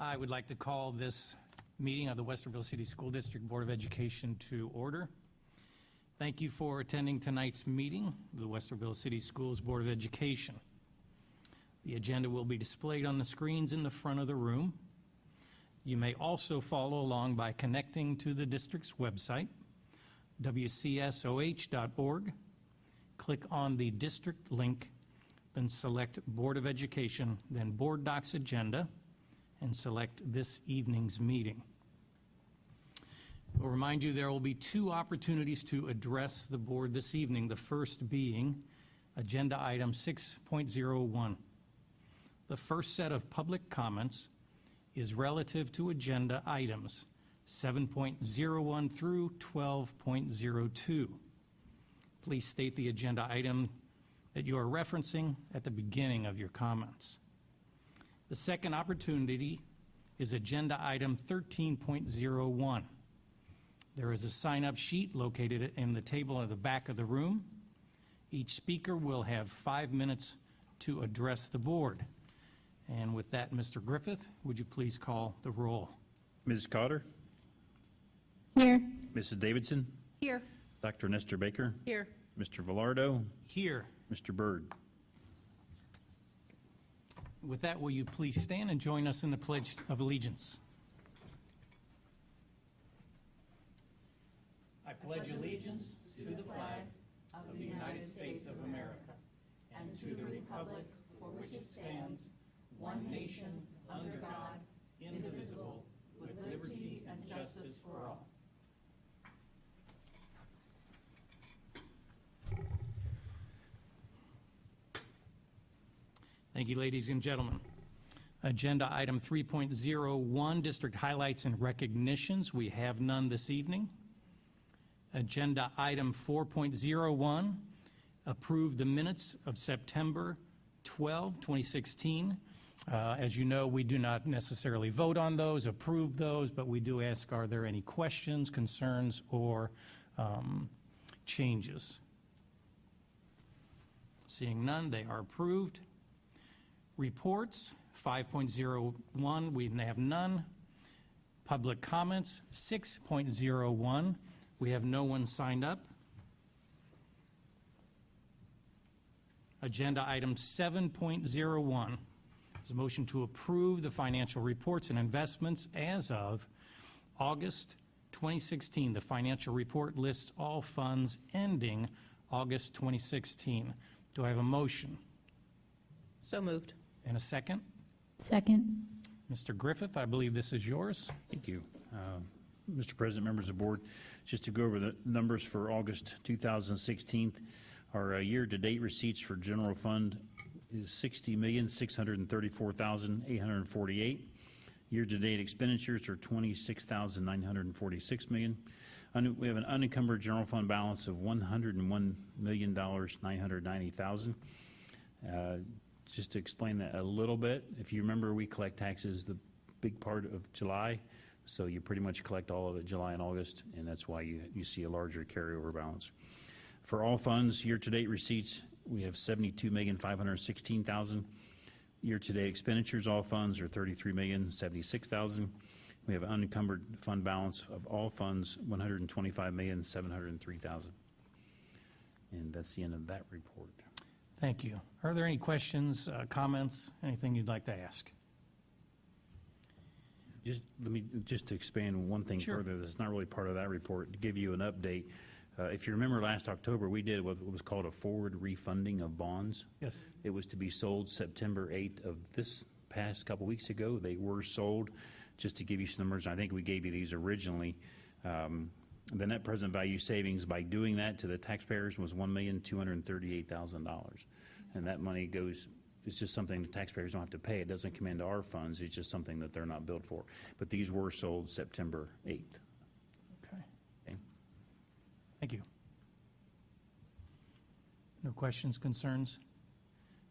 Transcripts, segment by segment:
I would like to call this meeting of the Westerville City School District Board of Education to order. Thank you for attending tonight's meeting of the Westerville City Schools Board of Education. The agenda will be displayed on the screens in the front of the room. You may also follow along by connecting to the district's website, wcsoh.org. Click on the district link, then select Board of Education, then Board Docs Agenda, and select this evening's meeting. I'll remind you there will be two opportunities to address the board this evening, the first being Agenda Item 6.01. The first set of public comments is relative to agenda items 7.01 through 12.02. Please state the agenda item that you are referencing at the beginning of your comments. The second opportunity is agenda item 13.01. There is a sign-up sheet located in the table at the back of the room. Each speaker will have 5 minutes to address the board. And with that, Mr. Griffith, would you please call the roll? Ms. Cotter? Here. Mrs. Davidson? Here. Dr. Nestor Baker? Here. Mr. Villardo? Here. Mr. Byrd? With that, will you please stand and join us in the Pledge of Allegiance? I pledge allegiance to the flag of the United States of America and to the republic for which it stands, one nation, under God, indivisible, with liberty and justice for all. Thank you, ladies and gentlemen. Agenda item 3.01, district highlights and recognitions. We have none this evening. Agenda item 4.01, approve the minutes of September 12, 2016. As you know, we do not necessarily vote on those, approve those, but we do ask, are there any questions, concerns, or changes? Seeing none, they are approved. Reports, 5.01, we have none. Public comments, 6.01, we have no one signed up. Agenda item 7.01 is a motion to approve the financial reports and investments as of August 2016. The financial report lists all funds ending August 2016. Do I have a motion? So moved. And a second? Second. Mr. Griffith, I believe this is yours. Thank you. Mr. President, members of the board, just to go over the numbers for August 2016, our year-to-date receipts for general fund is $60,634,848. Year-to-date expenditures are $26,946 million. We have an unencumbered general fund balance of $101,990,000. Just to explain that a little bit, if you remember, we collect taxes the big part of July, so you pretty much collect all of it July and August, and that's why you see a larger carryover balance. For all funds, year-to-date receipts, we have $72,516,000. Year-to-date expenditures, all funds, are $33,076,000. We have an unencumbered fund balance of all funds, $125,703,000. And that's the end of that report. Thank you. Are there any questions, comments, anything you'd like to ask? Just to expand one thing Sure. further, that's not really part of that report, to give you an update. If you remember last October, we did what was called a forward refunding of bonds. Yes. It was to be sold September 8th of this past couple weeks ago. They were sold. Just to give you some numbers, I think we gave you these originally. The net present value savings by doing that to the taxpayers was $1,238,000. And that money goes, it's just something the taxpayers don't have to pay. It doesn't come into our funds. It's just something that they're not billed for. But these were sold September 8th. Okay. Thank you. No questions, concerns?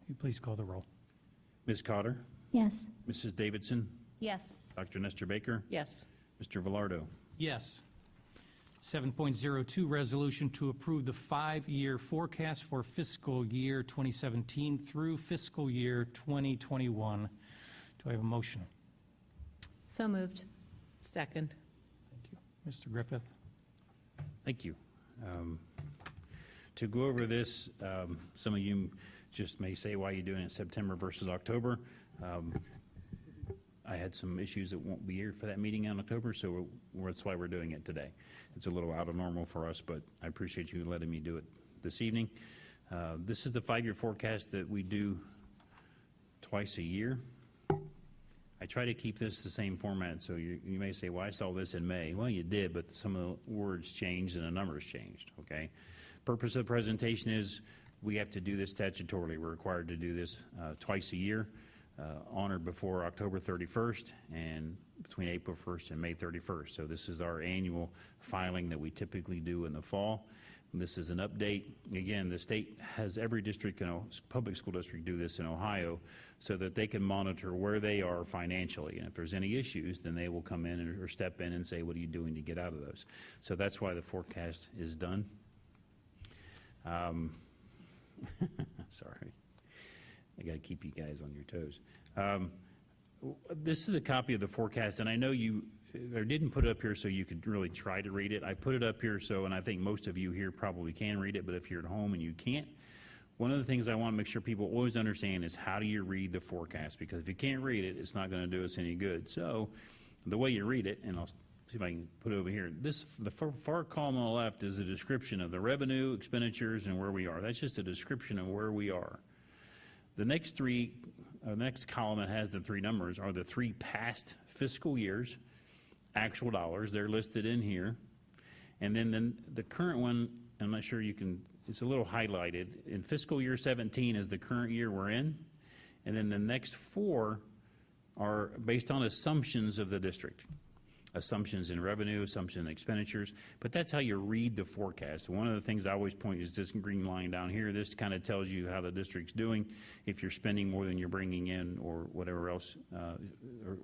Will you please call the roll? Ms. Cotter? Yes. Mrs. Davidson? Yes. Dr. Nestor Baker? Yes. Mr. Villardo? Yes. 7.02, resolution to approve the 5-year forecast for fiscal year 2017 through fiscal year 2021. Do I have a motion? So moved. Second. Thank you. Mr. Griffith? Thank you. To go over this, some of you just may say, why are you doing it September versus October? I had some issues that won't be here for that meeting in October, so that's why we're doing it today. It's a little out of normal for us, but I appreciate you letting me do it this evening. This is the 5-year forecast that we do twice a year. I try to keep this the same format, so you may say, well, I saw this in May. Well, you did, but some of the words changed and the numbers changed, okay? Purpose of the presentation is we have to do this statutorily. We're required to do this twice a year, on or before October 31st and between April 1st and May 31st. So this is our annual filing that we typically do in the fall. This is an update. Again, the state has every district, public school district do this in Ohio so that they can monitor where they are financially. And if there's any issues, then they will come in or step in and say, what are you doing to get out of those? So that's why the forecast is done. Sorry. I got to keep you guys on your toes. This is a copy of the forecast, and I know you didn't put it up here so you could really try to read it. I put it up here so, and I think most of you here probably can read it, but if you're at home and you can't, one of the things I want to make sure people always understand is how do you read the forecast? Because if you can't read it, it's not going to do us any good. So the way you read it, and I'll see if I can put it over here, the far column on the left is a description of the revenue, expenditures, and where we are. That's just a description of where we are. The next next column that has the 3 numbers are the 3 past fiscal years, actual dollars. They're listed in here. And then the current one, I'm not sure you can, it's a little highlighted. In fiscal year 17 is the current year we're in. And then the next 4 are based on assumptions of the district. Assumptions in revenue, assumptions in expenditures, but that's how you read the forecast. One of the things I always point is this green line down here. This kind of tells you how the district's doing, if you're spending more than you're bringing in or whatever else,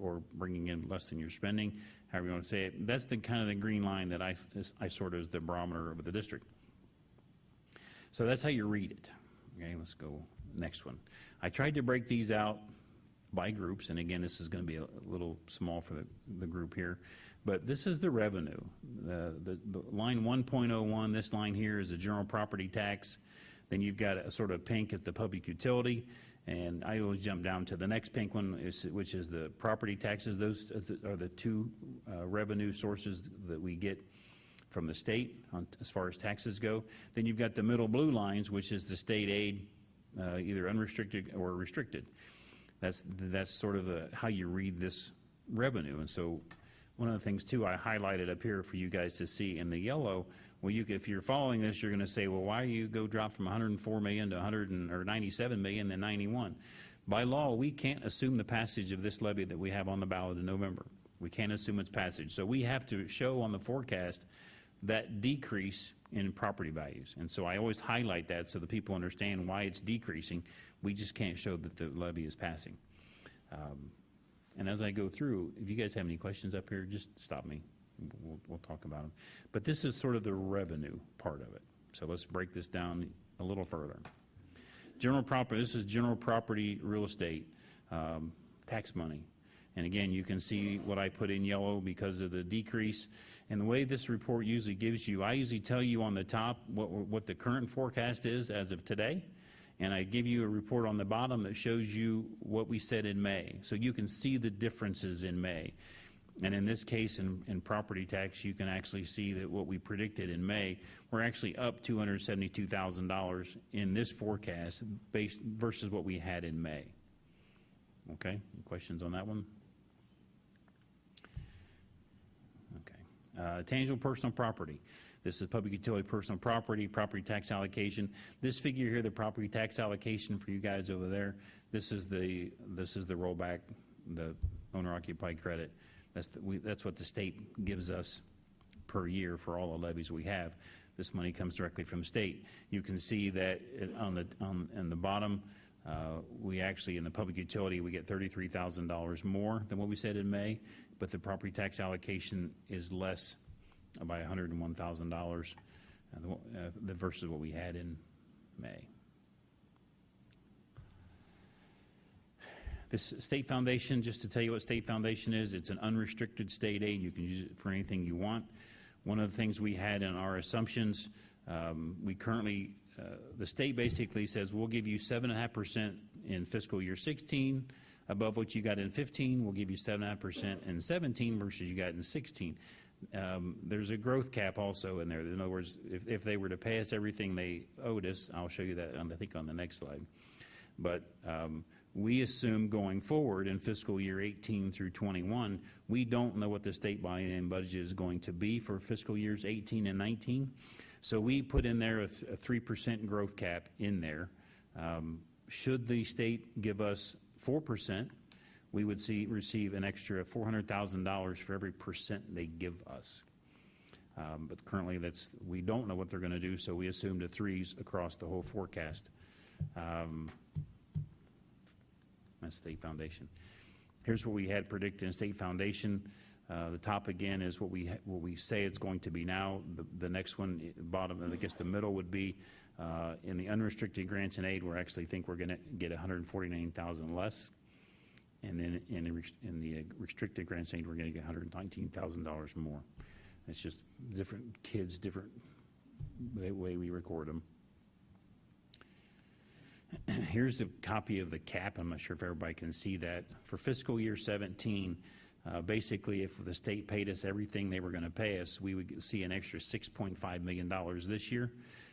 or bringing in less than you're spending, however you want to say it. That's the kind of the green line that I sort of is the barometer of the district. So that's how you read it. Okay, let's go next one. I tried to break these out by groups, and again, this is going to be a little small for the group here, but this is the revenue. The line 1.01, this line here is the general property tax. Then you've got a sort of pink as the public utility, and I always jump down to the next pink one, which is the property taxes. Those are the 2 revenue sources that we get from the state as far as taxes go. Then you've got the middle blue lines, which is the state aid, either unrestricted or restricted. That's sort of how you read this revenue. And so one of the things, too, I highlighted up here for you guys to see in the yellow, well, if you're following this, you're going to say, well, why you go drop from 104 million to 97 million, then 91? By law, we can't assume the passage of this levy that we have on the ballot in November. We can't assume its passage. So we have to show on the forecast that decrease in property values. And so I always highlight that so that people understand why it's decreasing. We just can't show that the levy is passing. And as I go through, if you guys have any questions up here, just stop me. We'll talk about them. But this is sort of the revenue part of it. So let's break this down a little further. General property, this is general property real estate, tax money. And again, you can see what I put in yellow because of the decrease. And the way this report usually gives you, I usually tell you on the top what the current forecast is as of today. And I give you a report on the bottom that shows you what we said in May. So you can see the differences in May. And in this case, in property tax, you can actually see that what we predicted in May, we're actually up $272,000 in this forecast versus what we had in May. Okay, any questions on that one? Okay, tangible personal property. This is public utility personal property, property tax allocation. This figure here, the property tax allocation for you guys over there, this is the rollback, the owner-occupied credit. That's what the state gives us per year for all the levies we have. This money comes directly from state. You can see that on the bottom, we actually, in the public utility, we get $33,000 more than what we said in May, but the property tax allocation is less by $101,000 versus what we had in May. This state foundation, just to tell you what state foundation is, it's an unrestricted state aid. You can use it for anything you want. One of the things we had in our assumptions, we currently, the state basically says, we'll give you 7.5% in fiscal year 16, above what you got in 15, we'll give you 7.5% in 17 versus you got in 16. There's a growth cap also in there. In other words, if they were to pay us everything they owed us, I'll show you that, I think, on the next slide. But we assume going forward in fiscal year 18 through 21, we don't know what the state buy-in budget is going to be for fiscal years 18 and 19. So we put in there a 3% growth cap in there. Should the state give us 4%, we would receive an extra $400,000 for every percent they give us. But currently we don't know what they're going to do, so we assumed a 3s across the whole forecast. That's state foundation. Here's what we had predicted in state foundation. The top again is what we say it's going to be now. The next one, bottom, and I guess the middle would be in the unrestricted grants and aid. We actually think we're going to get 149,000 less, and then in the restricted grants and aid, we're going to get $119,000 more. It's just different kids, different way we record them. Here's a copy of the cap. I'm not sure if everybody can see that. For fiscal year 17, basically, if the state paid us everything they were going to pay us, we would see an extra $6.5 million this year.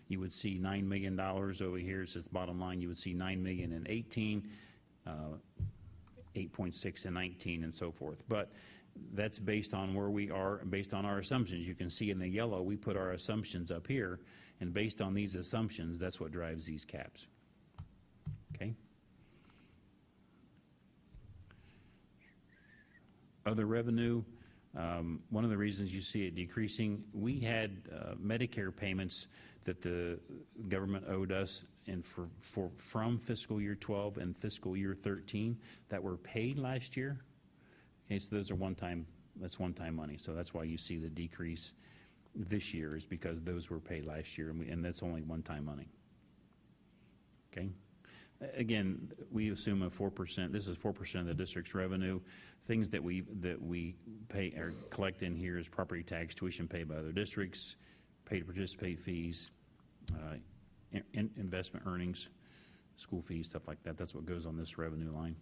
You would see $9 million over here. It says bottom line, you would see $9 million in 18, 8.6 in 19, and so forth. But that's based on where we are, based on our assumptions. You can see in the yellow, we put our assumptions up here, and based on these assumptions, that's what drives these caps. Okay. Other revenue, one of the reasons you see it decreasing, we had Medicare payments that the government owed us from fiscal year 12 and fiscal year 13 that were paid last year. Okay, so those are that's one-time money. So that's why you see the decrease this year, is because those were paid last year, and that's only one-time money. Okay. Again, we assume a 4%. This is 4% of the district's revenue. Things that we pay or collect in here is property tax, tuition paid by other districts, pay to participate fees, investment earnings, school fees, stuff like that. That's what goes on this revenue line.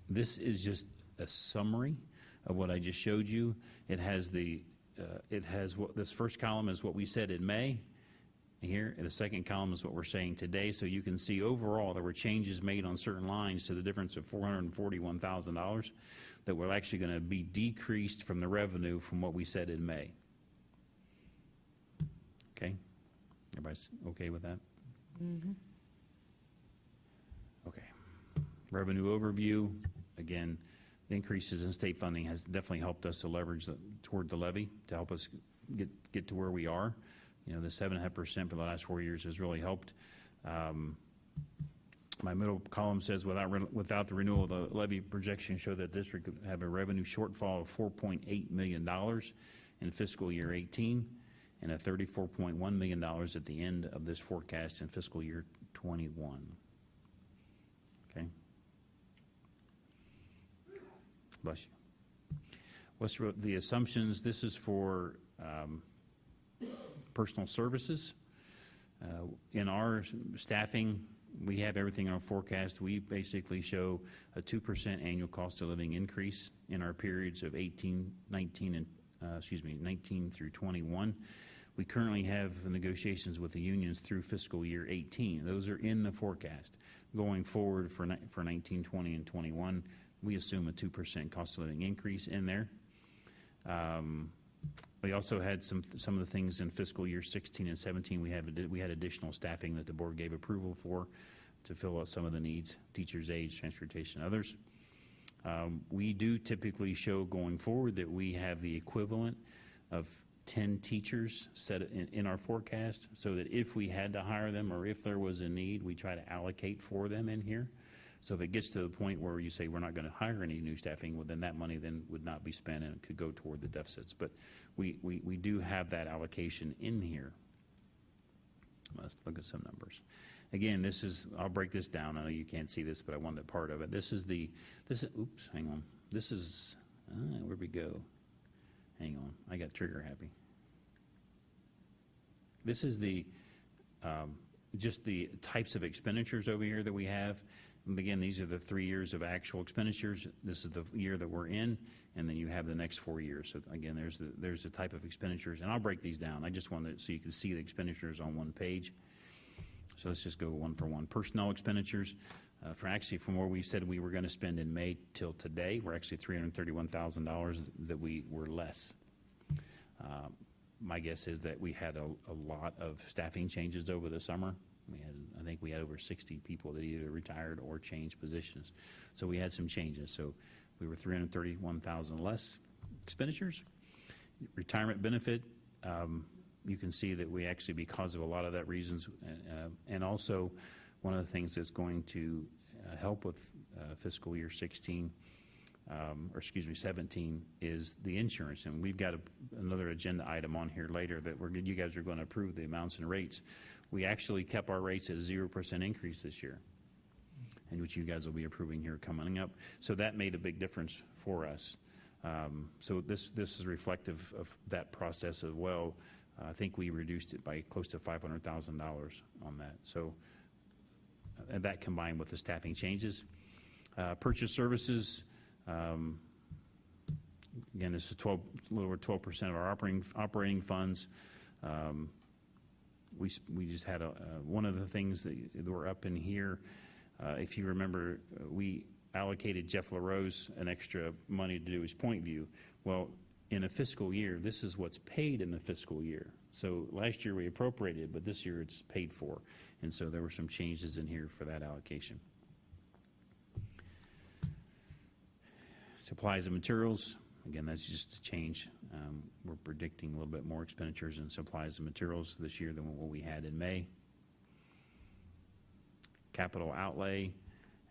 This is just a summary of what I just showed you. It has what this first column is what we said in May. Here, and the second column is what we're saying today. So you can see overall there were changes made on certain lines to the difference of $441,000 that were actually going to be decreased from the revenue from what we said in May. Okay? Everybody's okay with that? Mm-hmm. Okay. Revenue overview. Again, the increases in state funding has definitely helped us to leverage toward the levy to help us get to where we are. You know, the 7.5% for the last 4 years has really helped. My middle column says without the renewal of the levy, projection show that district could have a revenue shortfall of $4.8 million in fiscal year 18 and a $34.1 million at the end of this forecast in fiscal year 21. Okay. Bless you. What's the assumptions? This is for personal services. In our staffing, we have everything in our forecast. We basically show a 2% annual cost of living increase in our periods of 19 through 21. We currently have negotiations with the unions through fiscal year 18. Those are in the forecast. Going forward for 19, 20, and 21, we assume a 2% cost of living increase in there. We also had some of the things in fiscal year 16 and 17. We had additional staffing that the board gave approval for to fill out some of the needs, teachers' aides, transportation, others. We do typically show going forward that we have the equivalent of 10 teachers set in our forecast, so that if we had to hire them or if there was a need, we try to allocate for them in here. So if it gets to the point where you say we're not going to hire any new staffing, well, then that money then would not be spent and it could go toward the deficits. But we do have that allocation in here. Let's look at some numbers. again, I'll break this down. I know you can't see this, but I wanted part of it. Oops, hang on. Where'd we go? Hang on, I got trigger happy. This is just the types of expenditures over here that we have. And again, these are the 3 years of actual expenditures. This is the year that we're in, and then you have the next 4 years. So again, there's the type of expenditures, and I'll break these down. I just wanted so you can see the expenditures on one page. So let's just go one for one. Personnel expenditures, from where we said we were going to spend in May till today, we're actually $331,000 that we were less. My guess is that we had a lot of staffing changes over the summer. I think we had over 60 people that either retired or changed positions. So we had some changes. So we were $331,000 less expenditures. Retirement benefit, you can see that we actually, because of a lot of that reasons, and also one of the things that's going to help with fiscal year 17 is the insurance. And we've got another agenda item on here later that you guys are going to approve the amounts and rates. We actually kept our rates at a 0% increase this year, and which you guys will be approving here coming up. So that made a big difference for us. So this is reflective of that process as well. I think we reduced it by close to $500,000 on that. So and that combined with the staffing changes. Purchase services, again, this is a little over 12% of our operating funds. We just had one of the things that were up in here. If you remember, we allocated Jeff LaRose an extra money to do his point view. Well, in a fiscal year, this is what's paid in the fiscal year. So last year we appropriated, but this year it's paid for. And so there were some changes in here for that allocation. Supplies and materials, again, that's just a change. We're predicting a little bit more expenditures in supplies and materials this year than what we had in May. Capital outlay,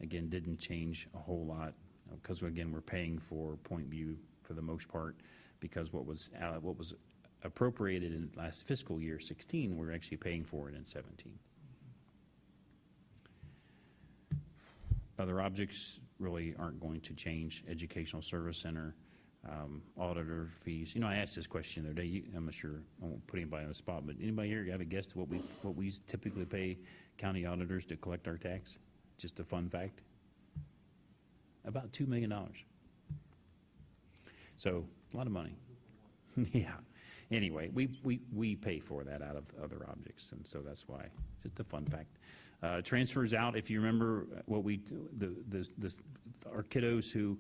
again, didn't change a whole lot because, again, we're paying for point view for the most part because what was appropriated in last fiscal year 16, we're actually paying for it in 17. Other objects really aren't going to change. Educational Service Center, auditor fees. You know, I asked this question the other day. I'm not sure, I won't put anybody on the spot, but anybody here have a guess to what we typically pay county auditors to collect our tax? Just a fun fact. About $2 million. So a lot of money. Yeah. Anyway, we pay for that out of other objects, and so that's why. Just a fun fact. Transfers out, if you remember what our kiddos who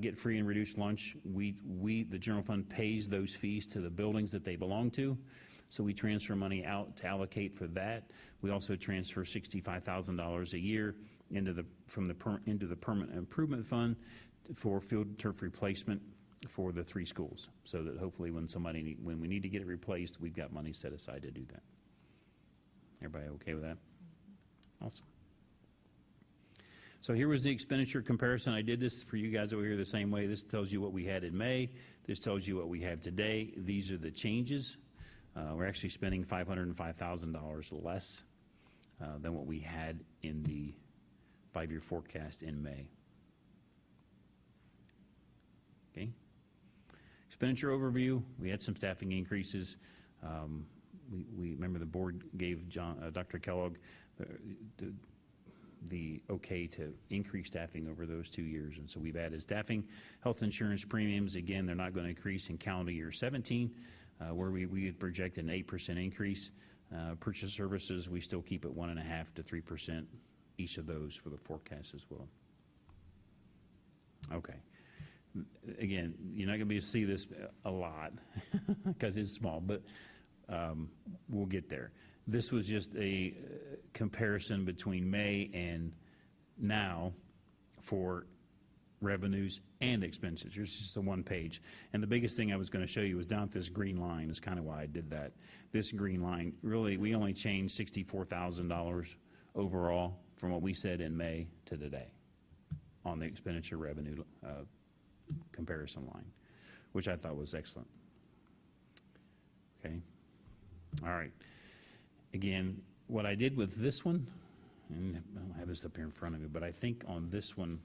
get free and reduced lunch, the general fund pays those fees to the buildings that they belong to. So we transfer money out to allocate for that. We also transfer $65,000 a year into the permanent improvement fund for field turf replacement for the 3 schools, so that hopefully when we need to get it replaced, we've got money set aside to do that. Everybody okay with that? Awesome. So here was the expenditure comparison. I did this for you guys over here the same way. This tells you what we had in May. This tells you what we have today. These are the changes. We're actually spending $505,000 less than what we had in the 5-year forecast in May. Okay. Expenditure overview, we had some staffing increases. We remember the board gave Dr. Kellogg the okay to increase staffing over those 2 years, and so we've added staffing. Health insurance premiums, again, they're not going to increase in calendar year 17, where we had projected an 8% increase. Purchase services, we still keep at 1.5% to 3%, each of those for the forecast as well. Okay. Again, you're not going to be able to see this a lot because it's small, but we'll get there. This was just a comparison between May and now for revenues and expenditures. It's just a one page. And the biggest thing I was going to show you was down at this green line is kind of why I did that. This green line, really, we only changed $64,000 overall from what we said in May to today on the expenditure revenue comparison line, which I thought was excellent. Okay. All right. Again, what I did with this one and I don't have this up here in front of me, but I think on this one,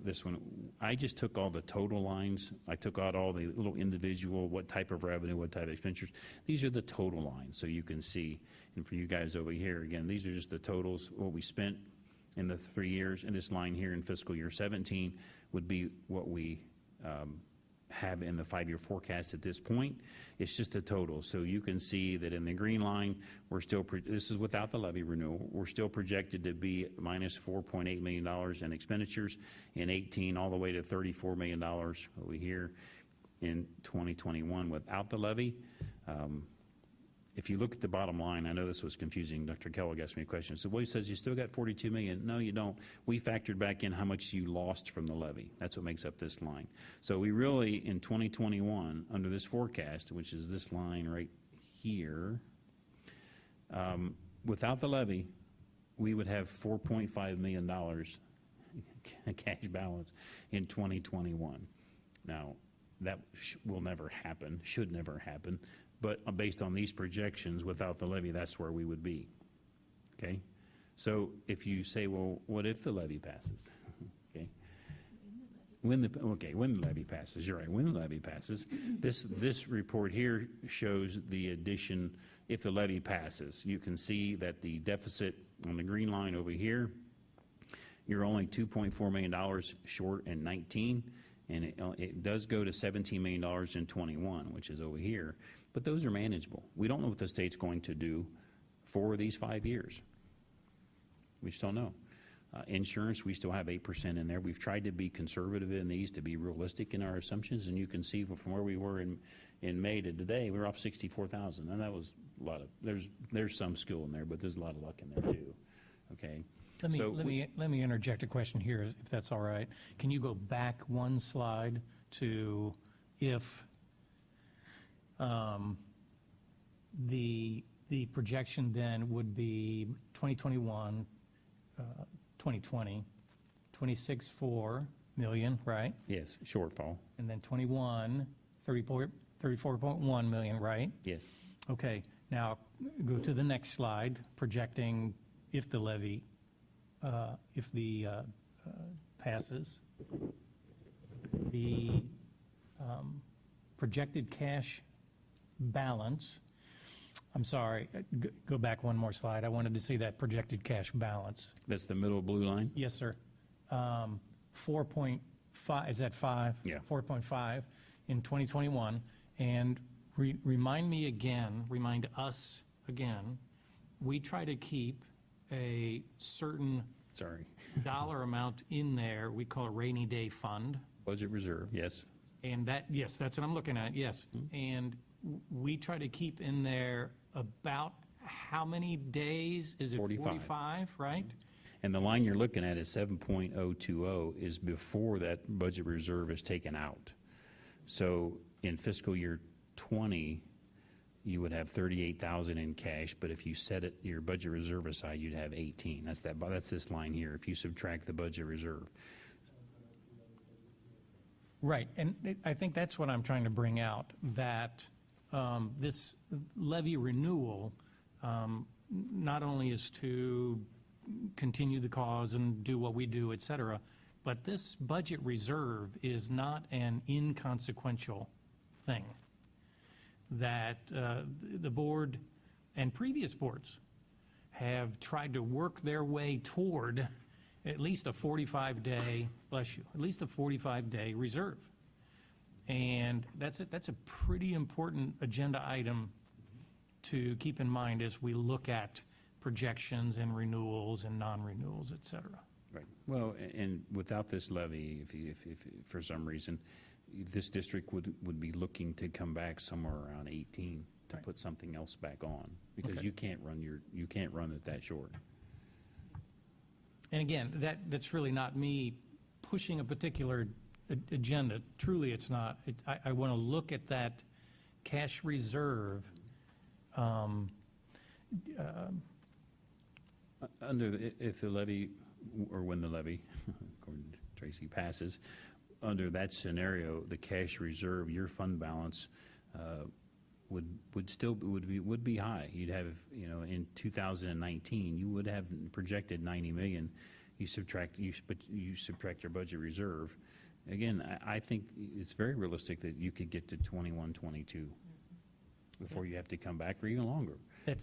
this one, I just took all the total lines. I took out all the little individual, what type of revenue, what type of expenditures. These are the total lines, so you can see. And for you guys over here, again, these are just the totals, what we spent in the 3 years. And this line here in fiscal year 17 would be what we have in the 5-year forecast at this point. It's just a total. So you can see that in the green line, we're still, this is without the levy renewal, we're still projected to be minus $4.8 million in expenditures in 18, all the way to $34 million over here in 2021 without the levy. If you look at the bottom line, I know this was confusing. Dr. Kellogg asked me a question. So, well, he says you still got 42 million. No, you don't. We factored back in how much you lost from the levy. That's what makes up this line. So we really, in 2021, under this forecast, which is this line right here, without the levy, we would have $4.5 million cash balance in 2021. Now, that will never happen, should never happen. But based on these projections, without the levy, that's where we would be, okay? So if you say, well, what if the levy passes? Okay, when the levy passes, you're right, when the levy passes, this report here shows the addition if the levy passes. You can see that the deficit on the green line over here, you're only $2.4 million short in 19, and it does go to $17 million in 21, which is over here. But those are manageable. We don't know what the state's going to do for these 5 years. We just don't know. Insurance, we still have 8% in there. We've tried to be conservative in these, to be realistic in our assumptions, and you can see from where we were in May to today, we're off 64,000, and that was a lot of, there's some skill in there, but there's a lot of luck in there too, okay? Let me interject a question here, if that's all right. Can you go back one slide to if the projection then would be 2021, 2020, 26.4 million, right? Yes, shortfall. And then 21, 34.1 million, right? Yes. Okay, now go to the next slide, projecting if the levy, passes. The projected cash balance, I'm sorry, go back one more slide. I wanted to see that projected cash balance. That's the middle blue line? Yes, sir. 4.5, is that 5? Yeah. 4.5 in 2021. And remind us again, we try to keep a certain dollar amount in there. We call it rainy day fund. Budget reserve, yes. And that, yes, that's what I'm looking at, yes. And we try to keep in there about how many days? Is it 45, right? And the line you're looking at is 7.020 is before that budget reserve is taken out. So in fiscal year 20, you would have 38,000 in cash, but if you set it your budget reserve aside, you'd have 18. That's this line here, if you subtract the budget reserve. Right, and I think that's what I'm trying to bring out, that this levy renewal not only is to continue the cause and do what we do, et cetera, but this budget reserve is not an inconsequential thing. That the board and previous boards have tried to work their way toward at least a 45-day, bless you, at least a 45-day reserve. And that's a pretty important agenda item to keep in mind as we look at projections and renewals and non-renewals, et cetera. Right. Well, and without this levy, if for some reason, this district would be looking to come back somewhere around 18 to Right. put something else back on, because Okay. you can't run it that short. And again, that's really not me pushing a particular agenda. Truly, it's not. I want to look at that cash reserve. If the levy, or when the levy, according to Tracy, passes, under that scenario, the cash reserve, your fund balance would be high. You'd have, in 2019, you would have projected 90 million. You subtract your budget reserve. Again, I think it's very realistic that you could get to 21, 22 before you have to come back, or even longer,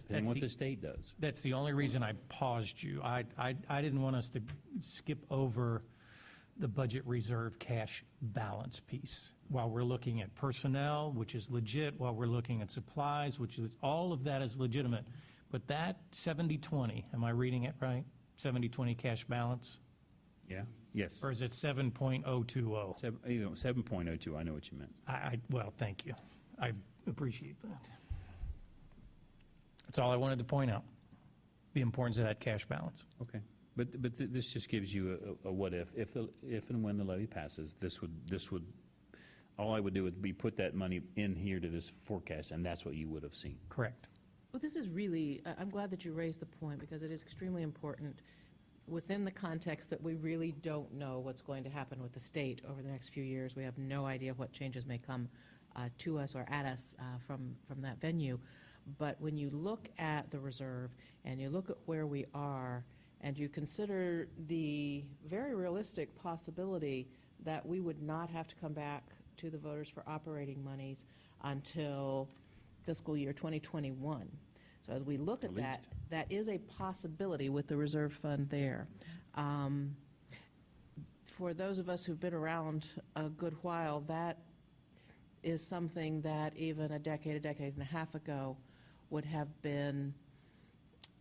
than what the state does. That's the only reason I paused you. I didn't want us to skip over the budget reserve cash balance piece while we're looking at personnel, which is legit, while we're looking at supplies, which is, all of that is legitimate. But that 70-20, am I reading it right? 70-20 cash balance? Yeah, yes. Or is it 7.020? 7.02, I know what you meant. Well, thank you. I appreciate that. That's all I wanted to point out, the importance of that cash balance. Okay. But this just gives you a what if and when the levy passes, this would, all I would do would be put that money in here to this forecast, and that's what you would have seen. Correct. Well, this is really, I'm glad that you raised the point, because it is extremely important within the context that we really don't know what's going to happen with the state over the next few years. We have no idea what changes may come to us or at us from that venue. But when you look at the reserve and you look at where we are, and you consider the very realistic possibility that we would not have to come back to the voters for operating monies until fiscal year 2021. So as we look at that, that is a possibility with the reserve fund there. For those of us who've been around a good while, that is something that even a decade and a half ago would have been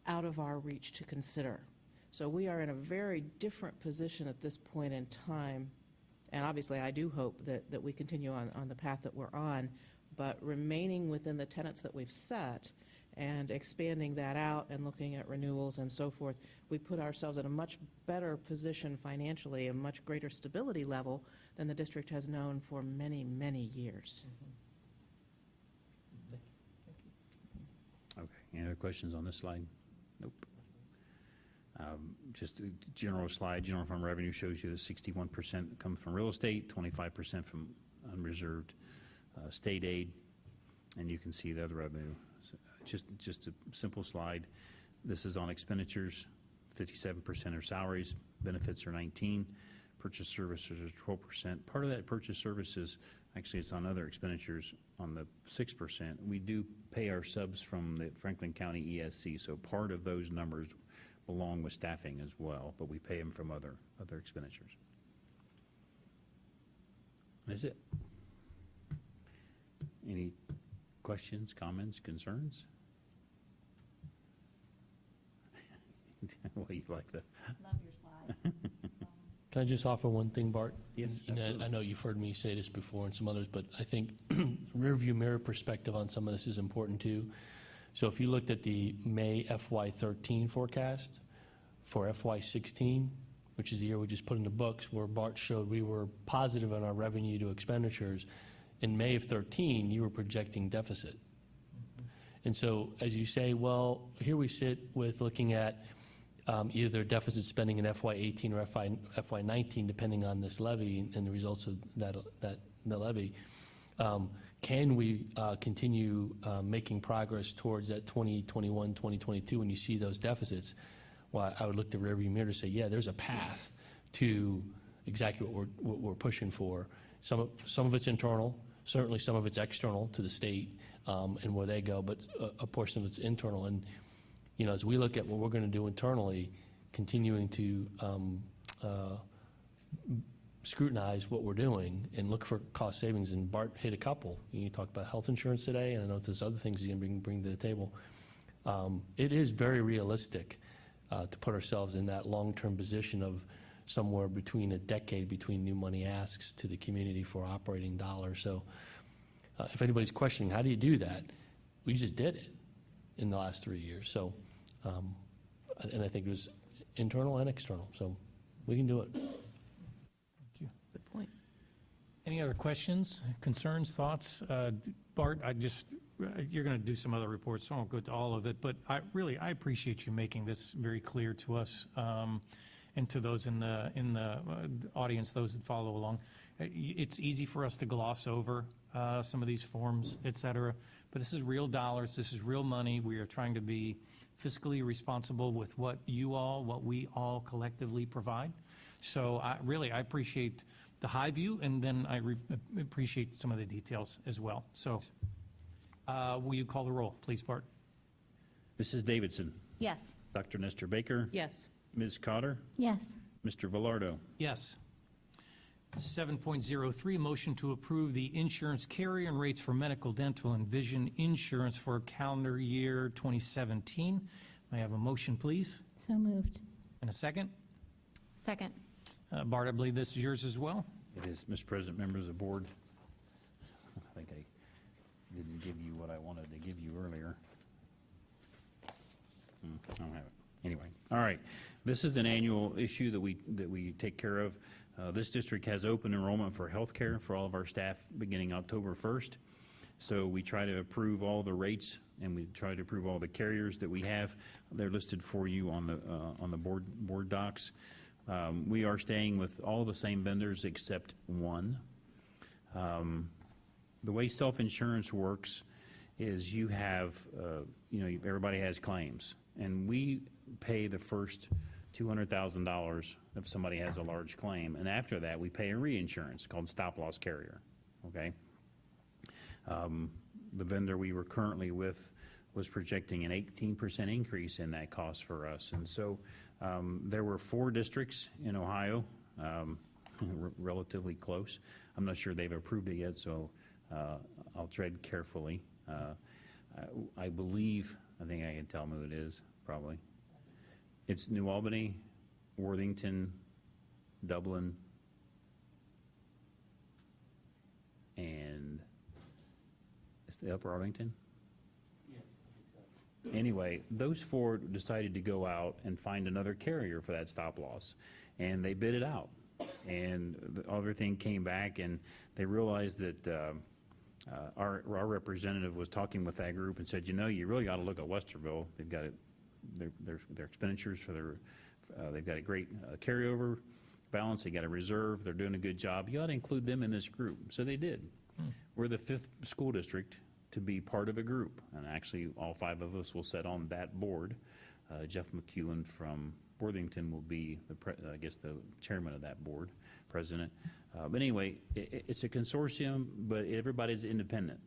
out of our reach to consider. So we are in a very different position at this point in time, and obviously I do hope that we continue on the path that we're on, but remaining within the tenets that we've set and expanding that out and looking at renewals and so forth, we put ourselves in a much better position financially, a much greater stability level than the district has known for many, many years. Okay, any other questions on this slide? Nope. Just a general slide, general fund revenue shows you that 61% comes from real estate, 25% from unreserved state aid, and you can see the other revenue. So just a simple slide. This is on expenditures. 57% are salaries, benefits are 19%, purchase services are 12%. Part of that purchase services, actually it's on other expenditures on the 6%. We do pay our subs from the Franklin County ESC, so part of those numbers belong with staffing as well, but we pay them from other expenditures. That's it. Any questions, comments, concerns? Well, you like that. Love your slide. Can I just offer one thing, Bart? Yes, You know, absolutely. I know you've heard me say this before and some others, but I think rear view mirror perspective on some of this is important too. So if you looked at the May FY13 forecast for FY16, which is the year we just put in the books, where Bart showed we were positive on our revenue to expenditures, in May of 13, you were projecting deficit. And so as you say, well, here we sit with looking at either deficit spending in FY18 or FY19, depending on this levy and the results of the levy. Can we continue making progress towards that 2021, 2022 when you see those deficits? Well, I would look to rearview mirror to say, yeah, there's a path to exactly what we're pushing for. Some of it's internal, certainly some of it's external to the state and where they go, but a portion of it's internal. And as we look at what we're going to do internally, continuing to scrutinize what we're doing and look for cost savings. And Bart hit a couple. You talked about health insurance today, and I know there's other things you can bring to the table. It is very realistic to put ourselves in that long-term position of somewhere between a decade between new money asks to the community for operating dollars. So if anybody's questioning, how do you do that? We just did it in the last 3 years. So, and I think it was internal and external. So we can do it. Thank you. Good point. Any other questions, concerns, thoughts? Bart, you're going to do some other reports, so I won't go to all of it, but I appreciate you making this very clear to us and to those in the audience, those that follow along. It's easy for us to gloss over some of these forms, et cetera. But this is real dollars, this is real money. We are trying to be fiscally responsible with what we all collectively provide. So I appreciate the high view, and then I appreciate some of the details as well. So will you call the roll, please, Bart? Mrs. Davidson, Yes. Dr. Nestor Baker, Yes. Ms. Cotter, Yes. Mr. Velardo. Yes. 7.03, motion to approve the insurance carrier and rates for medical, dental, and vision insurance for calendar year 2017. May I have a motion, please? So moved. And a second? Second. Bart, I believe this is yours as well? It is, Mr. President, members of the board. I think I didn't give you what I wanted to give you earlier. I don't have it. Anyway, all right. This is an annual issue that we take care of. This district has open enrollment for healthcare for all of our staff beginning October 1st. So we try to approve all the rates, and we try to approve all the carriers that we have. They're listed for you on the board docs. We are staying with all the same vendors except one. The way self-insurance works is you have, everybody has claims, and we pay the first $200,000 if somebody has a large claim, and after that, we pay a reinsurance called stop-loss carrier, okay? The vendor we were currently with was projecting an 18% increase in that cost for us, and so there were 4 districts in Ohio, relatively close. I'm not sure they've approved it yet, so I'll tread carefully. I think I can tell them who it is, probably. It's New Albany, Worthington, Dublin, and it's the Upper Arlington? Anyway, those 4 decided to go out and find another carrier for that stop loss, and they bid it out. And everything came back, and they realized that our representative was talking with that group and said, you really ought to look at Westerville. They've got their expenditures for they've got a great carryover balance. They got a reserve. They're doing a good job. You ought to include them in this group. So they did. We're the 5th school district to be part of a group, and actually all 5 of us will sit on that board. Jeff McEwen from Worthington will be the chairman of that board, president. But anyway, it's a consortium, but everybody's independent,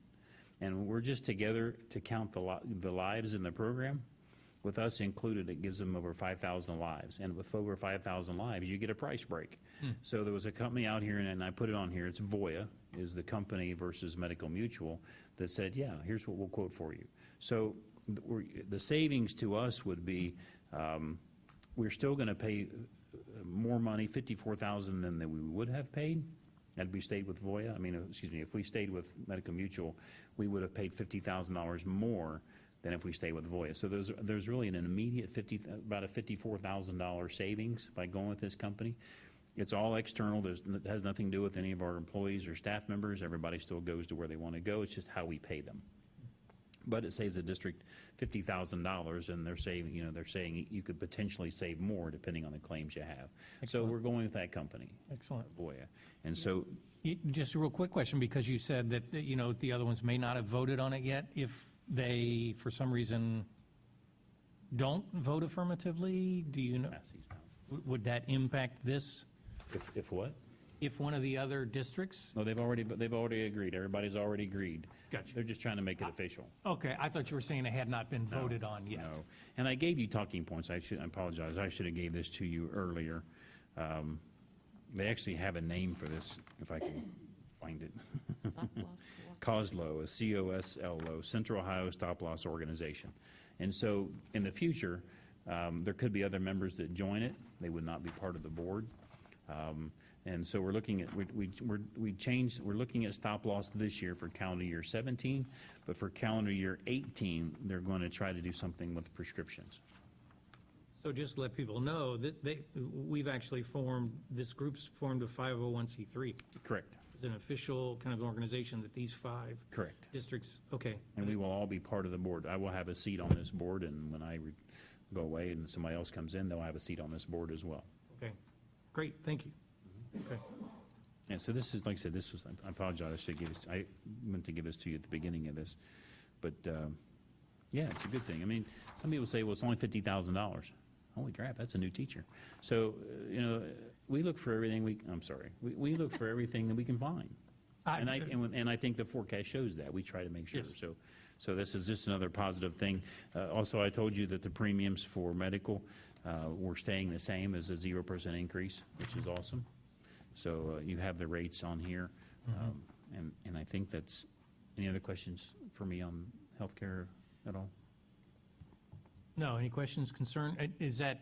and we're just together to count the lives in the program. With us included, it gives them over 5,000 lives, and with over 5,000 lives, you get a price break. So there was a company out here, and I put it on here. It's Voya is the company versus Medical Mutual that said, yeah, here's what we'll quote for you. So the savings to us would be, we're still going to pay more money, $54,000 than we would have paid had we stayed with Voya. If we stayed with Medical Mutual, we would have paid $50,000 more than if we stay with Voya. So there's really an immediate about a $54,000 savings by going with this company. It's all external. It has nothing to do with any of our employees or staff members. Everybody still goes to where they want to go. It's just how we pay them. But it saves the district $50,000, and they're saying you could potentially save more depending on the claims you have. Excellent. So we're going with that company. Excellent. Voya. And so Just a real quick question, because you said that, the other ones may not have voted on it yet. If they, for some reason, don't vote affirmatively, do you know, would that impact this? if what? If one of the other districts? No, they've already agreed. Everybody's already agreed. Gotcha. They're just trying to make it official. Okay, I thought you were saying it had not been voted on yet. No. And I gave you talking points. I apologize. I should have gave this to you earlier. They actually have a name for this, if I can find it. COSLO, a C-O-S-L-O, Central Ohio Stop Loss Organization. And so in the future, there could be other members that join it. They would not be part of the board. And so we're looking at, we're looking at stop loss this year for calendar year 17, but for calendar year 18, they're going to try to do something with prescriptions. So just to let people know, we've actually this group's formed a 501c3. Correct. It's an official kind of organization that these 5 Correct. districts, okay. And we will all be part of the board. I will have a seat on this board, and when I go away and somebody else comes in, they'll have a seat on this board as well. Okay, great, thank you. Okay. Yeah, so this is, like I said, this was, I apologize, I should give this, I meant to give this to you at the beginning of this. But, yeah, it's a good thing. I mean, some people say, well, it's only $50,000. Holy crap, that's a new teacher. So, we look for everything we look for everything that we can find. And I think the forecast shows that. We try to make sure. Yes. So this is just another positive thing. Also, I told you that the premiums for medical were staying the same as a 0% increase, which is awesome. So you have the rates on here. And I think that's, any other questions for me on healthcare at all? No, any questions, concern? Is that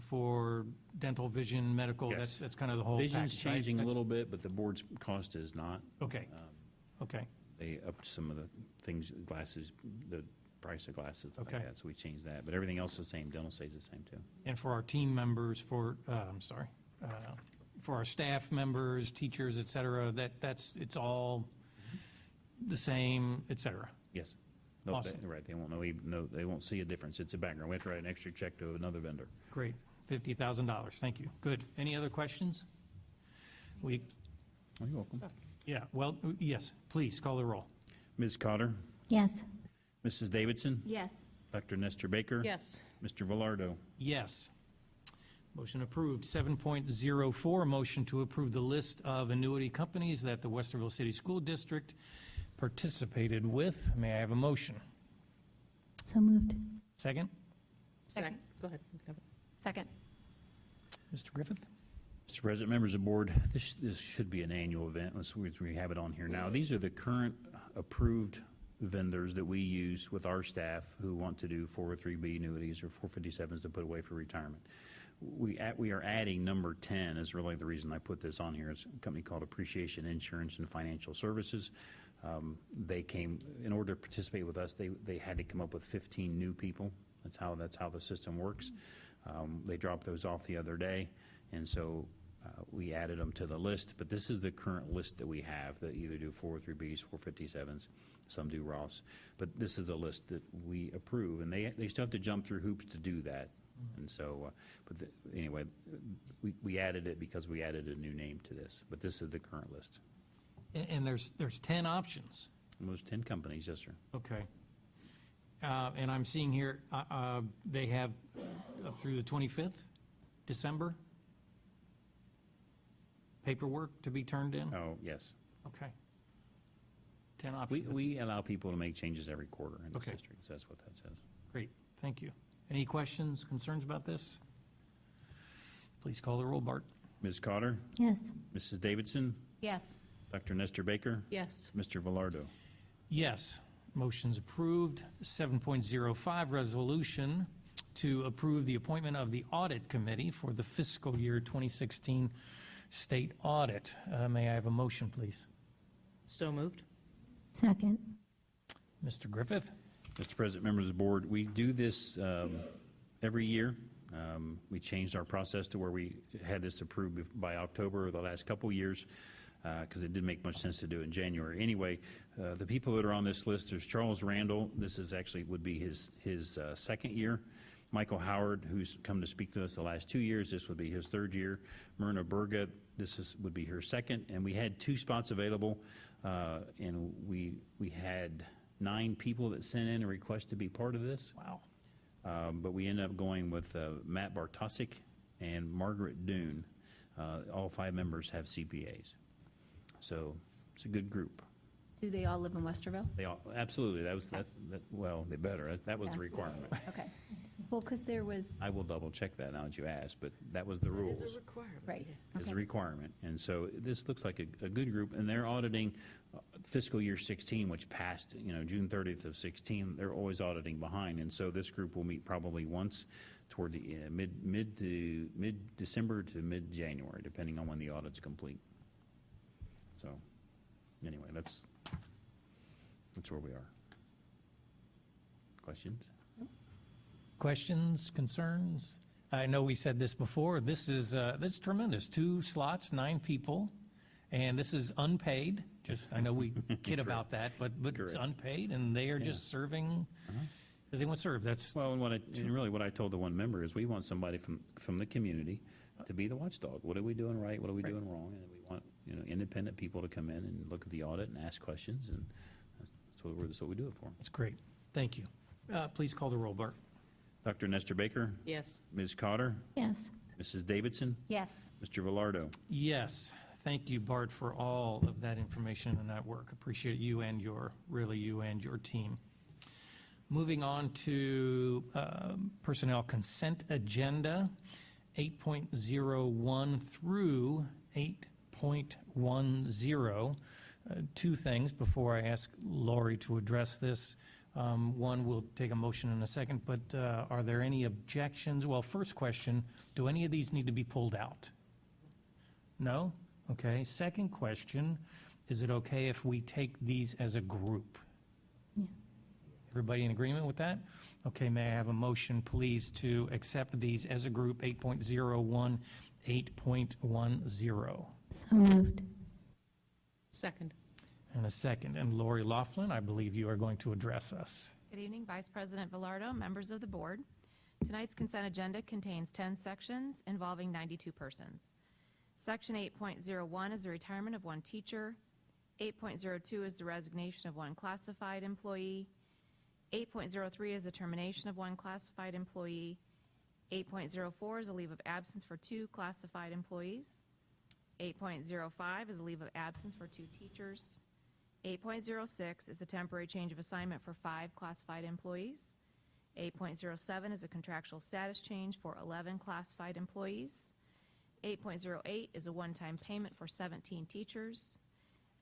for dental, vision, medical? Yes. That's kind of the whole package, Vision's right? changing a That's- little bit, but the board's cost is not. Okay, okay, They upped some of the things, glasses, the price of glasses, stuff Okay. like that, so we changed that. But everything else is the same. Dental stays the same, too. and for our team members, for our staff members, teachers, et cetera, it's all the same, et cetera? Yes. No, Awesome. Right, they won't know, they won't see a difference. It's a background. We have to write an extra check to another vendor. Great, $50,000, thank you. Good. Any other questions? Oh, you're welcome. Yeah, well, yes, please, call the roll. Ms. Cotter, Yes. Mrs. Davidson, Yes. Dr. Nestor Baker. Yes. Mr. Velardo. Yes. Motion approved. 7.04, motion to approve the list of annuity companies that the Westerville City School District participated with. May I have a motion? So moved. Second? Second. Go ahead. Second. Mr. Griffith? Mr. President, members of the board, this should be an annual event. We have it on here now. These are the current approved vendors that we use with our staff who want to do 403B annuities or 457s to put away for retirement. We are adding number 10 is really the reason I put this on here. It's a company called Appreciation Insurance and Financial Services. They came, in order to participate with us, they had to come up with 15 new people. That's how the system works. They dropped those off the other day, and so we added them to the list. But this is the current list that we have that either do 403Bs, 457s, some do Roths. But this is the list that we approve, and they still have to jump through hoops to do that. And so, anyway, we added it because we added a new name to this. But this is the current list. And there's 10 options. And those 10 companies, yes, sir. Okay. And I'm seeing here, they have up through the 25th, December, paperwork to be turned in? Oh, yes. Okay. 10 options. We allow people to make changes every quarter in this Okay. district. So that's what that says. Great, thank you. Any questions, concerns about this? Please call the roll, Bart. Ms. Cotter, Yes. Mrs. Davidson, Yes. Dr. Nestor Baker, Yes. Mr. Velardo. Yes, motion's approved. 7.05, resolution to approve the appointment of the Audit Committee for the fiscal year 2016 state audit. May I have a motion, please? So moved. Second. Mr. Griffith? Mr. President, members of the board, we do this every year. We changed our process to where we had this approved by October of the last couple years because it didn't make much sense to do it in January. Anyway, the people that are on this list, there's Charles Randall. This is actually would be his second year. Michael Howard, who's come to speak to us the last 2 years, this would be his third year. Myrna Burga, would be her second. And we had 2 spots available, and we had 9 people that sent in a request to be part of this. Wow. But we ended up going with Matt Bartosik and Margaret Dune. All 5 members have CPAs. So it's a good group. Do they all live in Westerville? They all, absolutely, well, they better. That was the Yeah. requirement. Okay. Well, because there was, I will double check that now that you asked, but that was the rules. It is a requirement. right. Is a Okay. requirement. And so this looks like a good group, and they're auditing fiscal year 16, which passed, June 30th of 16. They're always auditing behind, and so this group will meet probably once toward the mid-December to mid-January, depending on when the audit's complete. So, anyway, that's where we are. Questions? Questions, concerns? I know we said this before. This is tremendous. 2 slots, 9 people, and this is unpaid. I know we kid about that, but it's Correct. unpaid, and they are just serving because they want to serve. That's Well, and really what I told the one member is we want somebody from the community to be the watchdog. What are we doing right? What are we Right. doing wrong? And we want, independent people to come in and look at the audit and ask questions, and that's what we do it for. That's great. Thank you. Please call the roll, Bart. Dr. Nestor Baker, Yes. Ms. Cotter, Yes. Mrs. Davidson, Yes. Mr. Velardo. Yes, thank you, Bart, for all of that information and that work. Appreciate you and your team. Moving on to personnel consent agenda, 8.01 through 8.10. Two things before I ask Lori to address this. One, we'll take a motion in a second, but are there any objections? Well, first question, do any of these need to be pulled out? No? Okay. Second question, is it okay if we take these as a group? Yeah. Everybody in agreement with that? Okay, may I have a motion, please, to accept these as a group, 8.01, 8.10? So moved. Second. And a second. And Lori Laughlin, I believe you are going to address us. Good evening, Vice President Velardo, members of the board. Tonight's consent agenda contains 10 sections involving 92 persons. Section 8.01 is the retirement of one teacher. 8.02 is the resignation of one classified employee. 8.03 is the termination of one classified employee. 8.04 is a leave of absence for two classified employees. 8.05 is a leave of absence for two teachers. 8.06 is a temporary change of assignment for 5 classified employees. 8.07 is a contractual status change for 11 classified employees. 8.08 is a one-time payment for 17 teachers.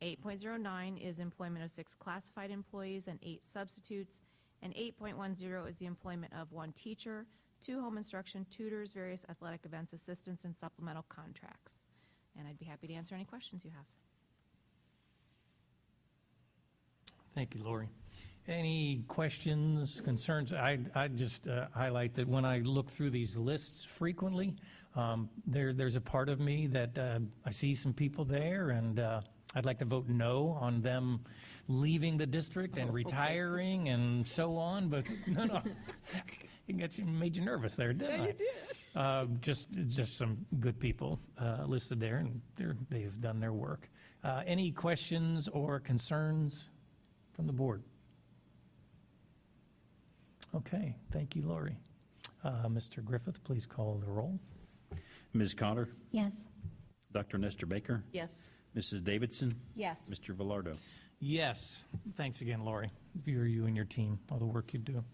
8.09 is employment of 6 classified employees and 8 substitutes. And 8.10 is the employment of 1 teacher, 2 home instruction tutors, various athletic events assistants, and supplemental contracts. And I'd be happy to answer any questions you have. Thank you, Lori. Any questions, concerns? I'd just highlight that when I look through these lists frequently, there's a part of me that I see some people there, and I'd like to vote no on them leaving the district and retiring and so on, but no. It made you nervous there, didn't I? Yeah, you did. Just some good people listed there, and they've done their work. Any questions or concerns from the board? Okay, thank you, Lori. Mr. Griffith, please call the roll. Ms. Cotter, Yes. Dr. Nestor Baker, Yes. Mrs. Davidson, Yes. Mr. Velardo. Yes. Thanks again, Lori, for you and your team, all the work you do.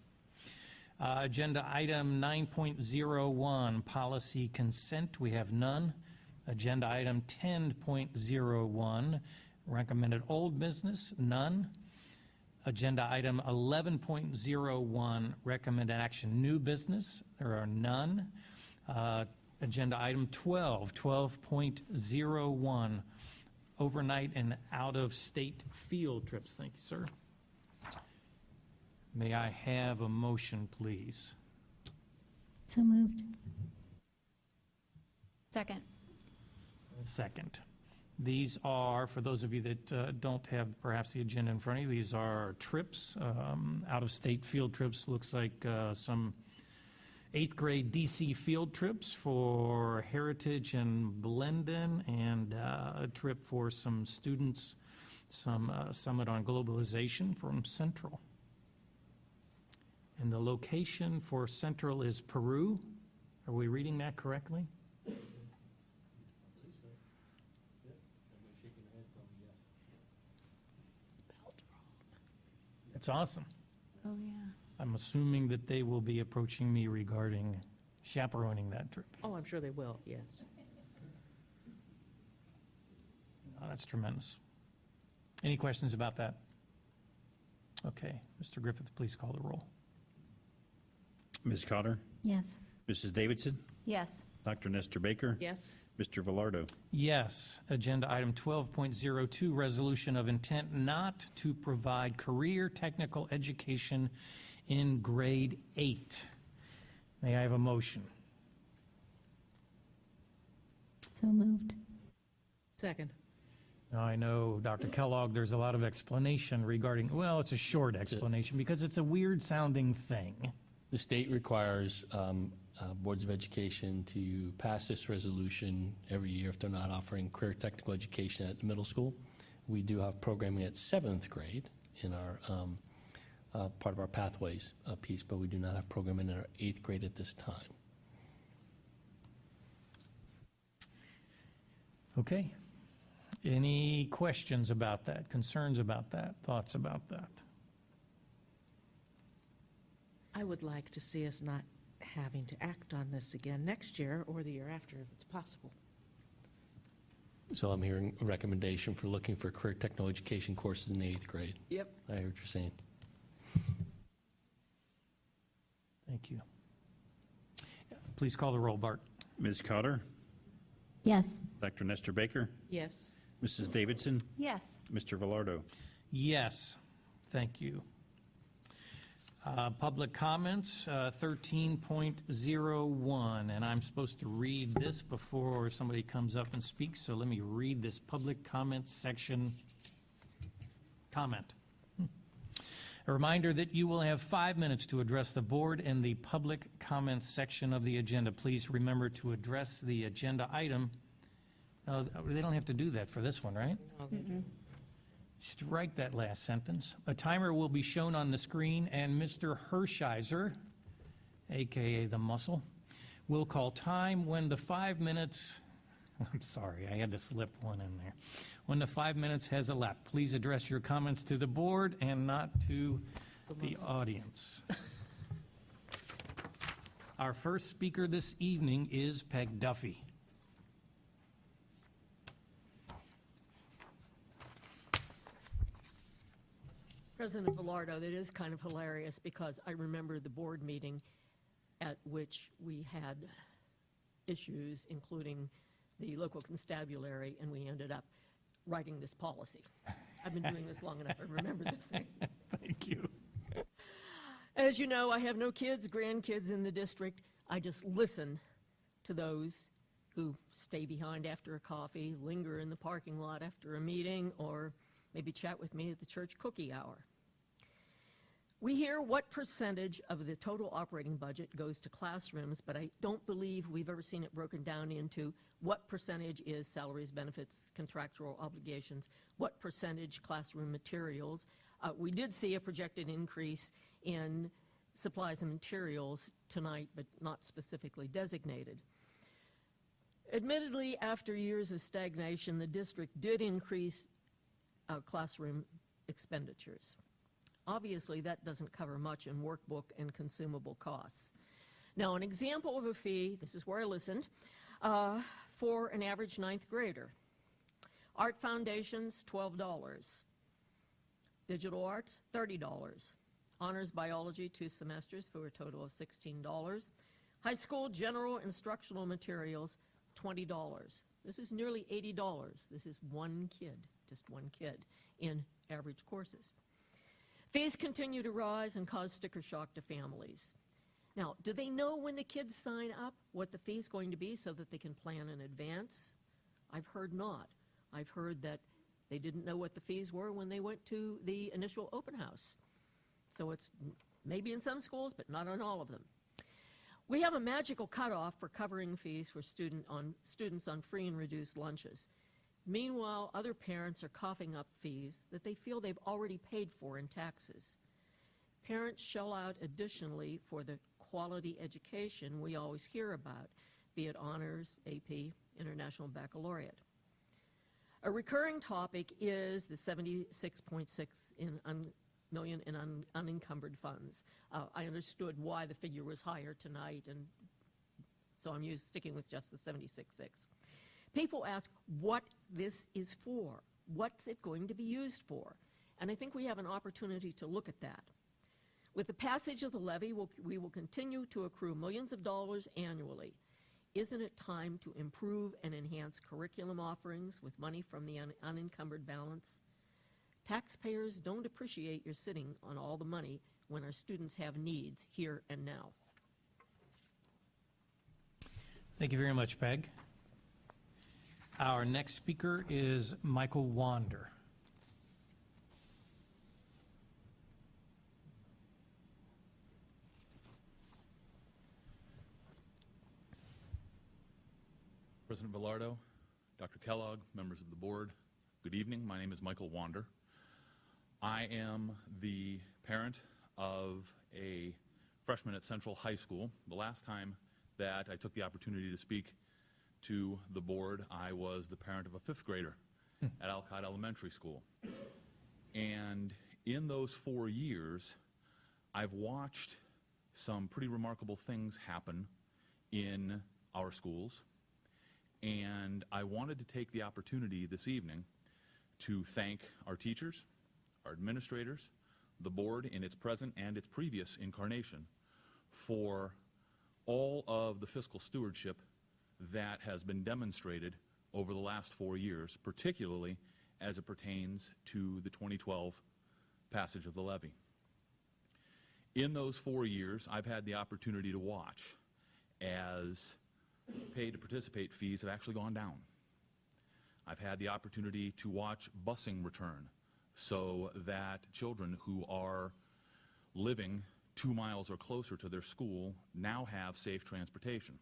Agenda item 9.01, policy consent, we have none. Agenda item 10.01, recommended old business, none. Agenda item 11.01, recommended action new business, there are none. Agenda item 12.01, overnight and out-of-state field trips. Thank you, sir. May I have a motion, please? So moved. Second. Second. These are, for those of you that don't have perhaps the agenda in front of you, these are trips, out-of-state field trips. Looks like some 8th grade DC field trips for Heritage and Blendon, and a trip for some students, some Summit on Globalization from Central. And the location for Central is Peru. Are we reading that correctly? Spelled wrong. It's awesome. Oh, yeah. I'm assuming that they will be approaching me regarding chaperoning that trip. Oh, I'm sure they will, yes. Oh, that's tremendous. Any questions about that? Okay, Mr. Griffith, please call the roll. Ms. Cotter, Yes. Mrs. Davidson, Yes. Dr. Nestor Baker, Yes. Mr. Velardo. Yes. Agenda item 12.02, resolution of intent not to provide career technical education in grade 8. May I have a motion? So moved. Second. Now, I know, Dr. Kellogg, there's a lot of explanation regarding, well, it's a short explanation because it's a weird sounding thing. The state requires boards of education to pass this resolution every year if they're not offering career technical education at the middle school. We do have programming at 7th grade in our part of our pathways piece, but we do not have programming in our 8th grade at this time. Okay. Any questions about that, concerns about that, thoughts about that? I would like to see us not having to act on this again next year or the year after if it's possible. So I'm hearing a recommendation for looking for career technical education courses in the 8th grade. Yep. I hear what you're saying. Thank you. Please call the roll, Bart. Ms. Cotter, Yes. Dr. Nestor Baker, Yes. Mrs. Davidson, Yes. Mr. Velardo. Yes, thank you. Public comments, 13.01, and I'm supposed to read this before somebody comes up and speaks, so let me read this public comment section. Comment. A reminder that you will have 5 minutes to address the board in the public comments section of the agenda. Please remember to address the agenda item. No, they don't have to do that for this one, right? Strike that last sentence. A timer will be shown on the screen, and Mr. Hershiser, AKA the muscle, will call time when the 5 minutes, I'm sorry, I had to slip one in there. When the 5 minutes has elapsed, please address your comments to the board and not to the audience. Our first speaker this evening is Peg Duffy. President Velardo, that is kind of hilarious because I remember the board meeting at which we had issues, including the local constabulary, and we ended up writing this policy. I've been doing this long enough, I remember this thing. Thank you. As you know, I have no kids, grandkids in the district. I just listen to those who stay behind after a coffee, linger in the parking lot after a meeting, or maybe chat with me at the church cookie hour. We hear what percentage of the total operating budget goes to classrooms, but I don't believe we've ever seen it broken down into what percentage is salaries, benefits, contractual obligations, what percentage classroom materials. We did see a projected increase in supplies and materials tonight, but not specifically designated. Admittedly, after years of stagnation, the district did increase classroom expenditures. Obviously, that doesn't cover much in workbook and consumable costs. Now, an example of a fee, this is where I listened, for an average 9th grader. Art Foundations, $12. Digital Arts, $30. Honors Biology, 2 semesters for a total of $16. High School General Instructional Materials, $20. This is nearly $80. This is one kid, just one kid, in average courses. Fees continue to rise and cause sticker shock to families. Now, do they know when the kids sign up what the fee is going to be so that they can plan in advance? I've heard not. I've heard that they didn't know what the fees were when they went to the initial open house. So it's maybe in some schools, but not on all of them. We have a magical cutoff for covering fees for students on free and reduced lunches. Meanwhile, other parents are coughing up fees that they feel they've already paid for in taxes. Parents shell out additionally for the quality education we always hear about, be it honors, AP, International Baccalaureate. A recurring topic is the $76.6 million in unencumbered funds. I understood why the figure was higher tonight, and so I'm sticking with just the 76.6. People ask what this is for. What's it going to be used for? And I think we have an opportunity to look at that. With the passage of the levy, we will continue to accrue millions of dollars annually. Isn't it time to improve and enhance curriculum offerings with money from the unencumbered balance? Taxpayers don't appreciate your sitting on all the money when our students have needs here and now. Thank you very much, Peg. Our next speaker is Michael Wander. President Villardo, Dr. Kellogg, members of the board, good evening. My name is Michael Wander. I am the parent of a freshman at Central High School. The last time that I took the opportunity to speak to the board, I was the parent of a fifth grader at Alcott Elementary School. And in those 4 years, I've watched some pretty remarkable things happen in our schools. And I wanted to take the opportunity this evening to thank our teachers, our administrators, the board in its present and its previous incarnation for all of the fiscal stewardship that has been demonstrated over the last 4 years, particularly as it pertains to the 2012 passage of the levy. In those 4 years, I've had the opportunity to watch as pay to participate fees have actually gone down. I've had the opportunity to watch busing return so that children who are living 2 miles or closer to their school now have safe transportation.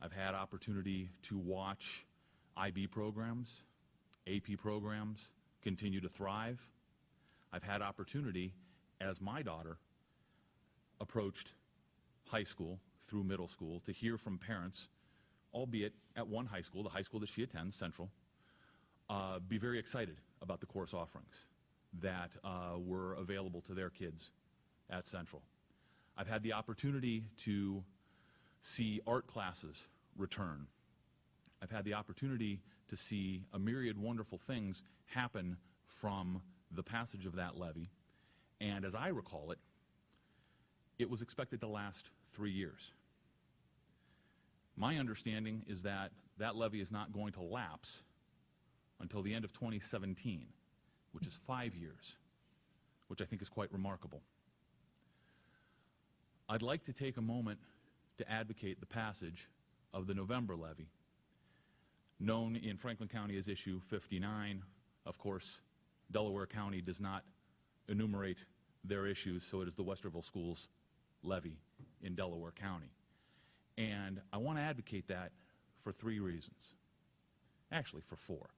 I've had opportunity to watch IB programs, AP programs continue to thrive. I've had opportunity, as my daughter approached high school through middle school, to hear from parents, albeit at one high school, the high school that she attends, Central, be very excited about the course offerings that were available to their kids at Central. I've had the opportunity to see art classes return. I've had the opportunity to see a myriad wonderful things happen from the passage of that levy. And as I recall it, it was expected to last 3 years. My understanding is that that levy is not going to lapse until the end of 2017, which is 5 years, which I think is quite remarkable. I'd like to take a moment to advocate the passage of the November levy, known in Franklin County as Issue 59. Of course, Delaware County does not enumerate their issues, so it is the Westerville Schools levy in Delaware County. And I want to advocate that for 3 reasons. Actually, for 4.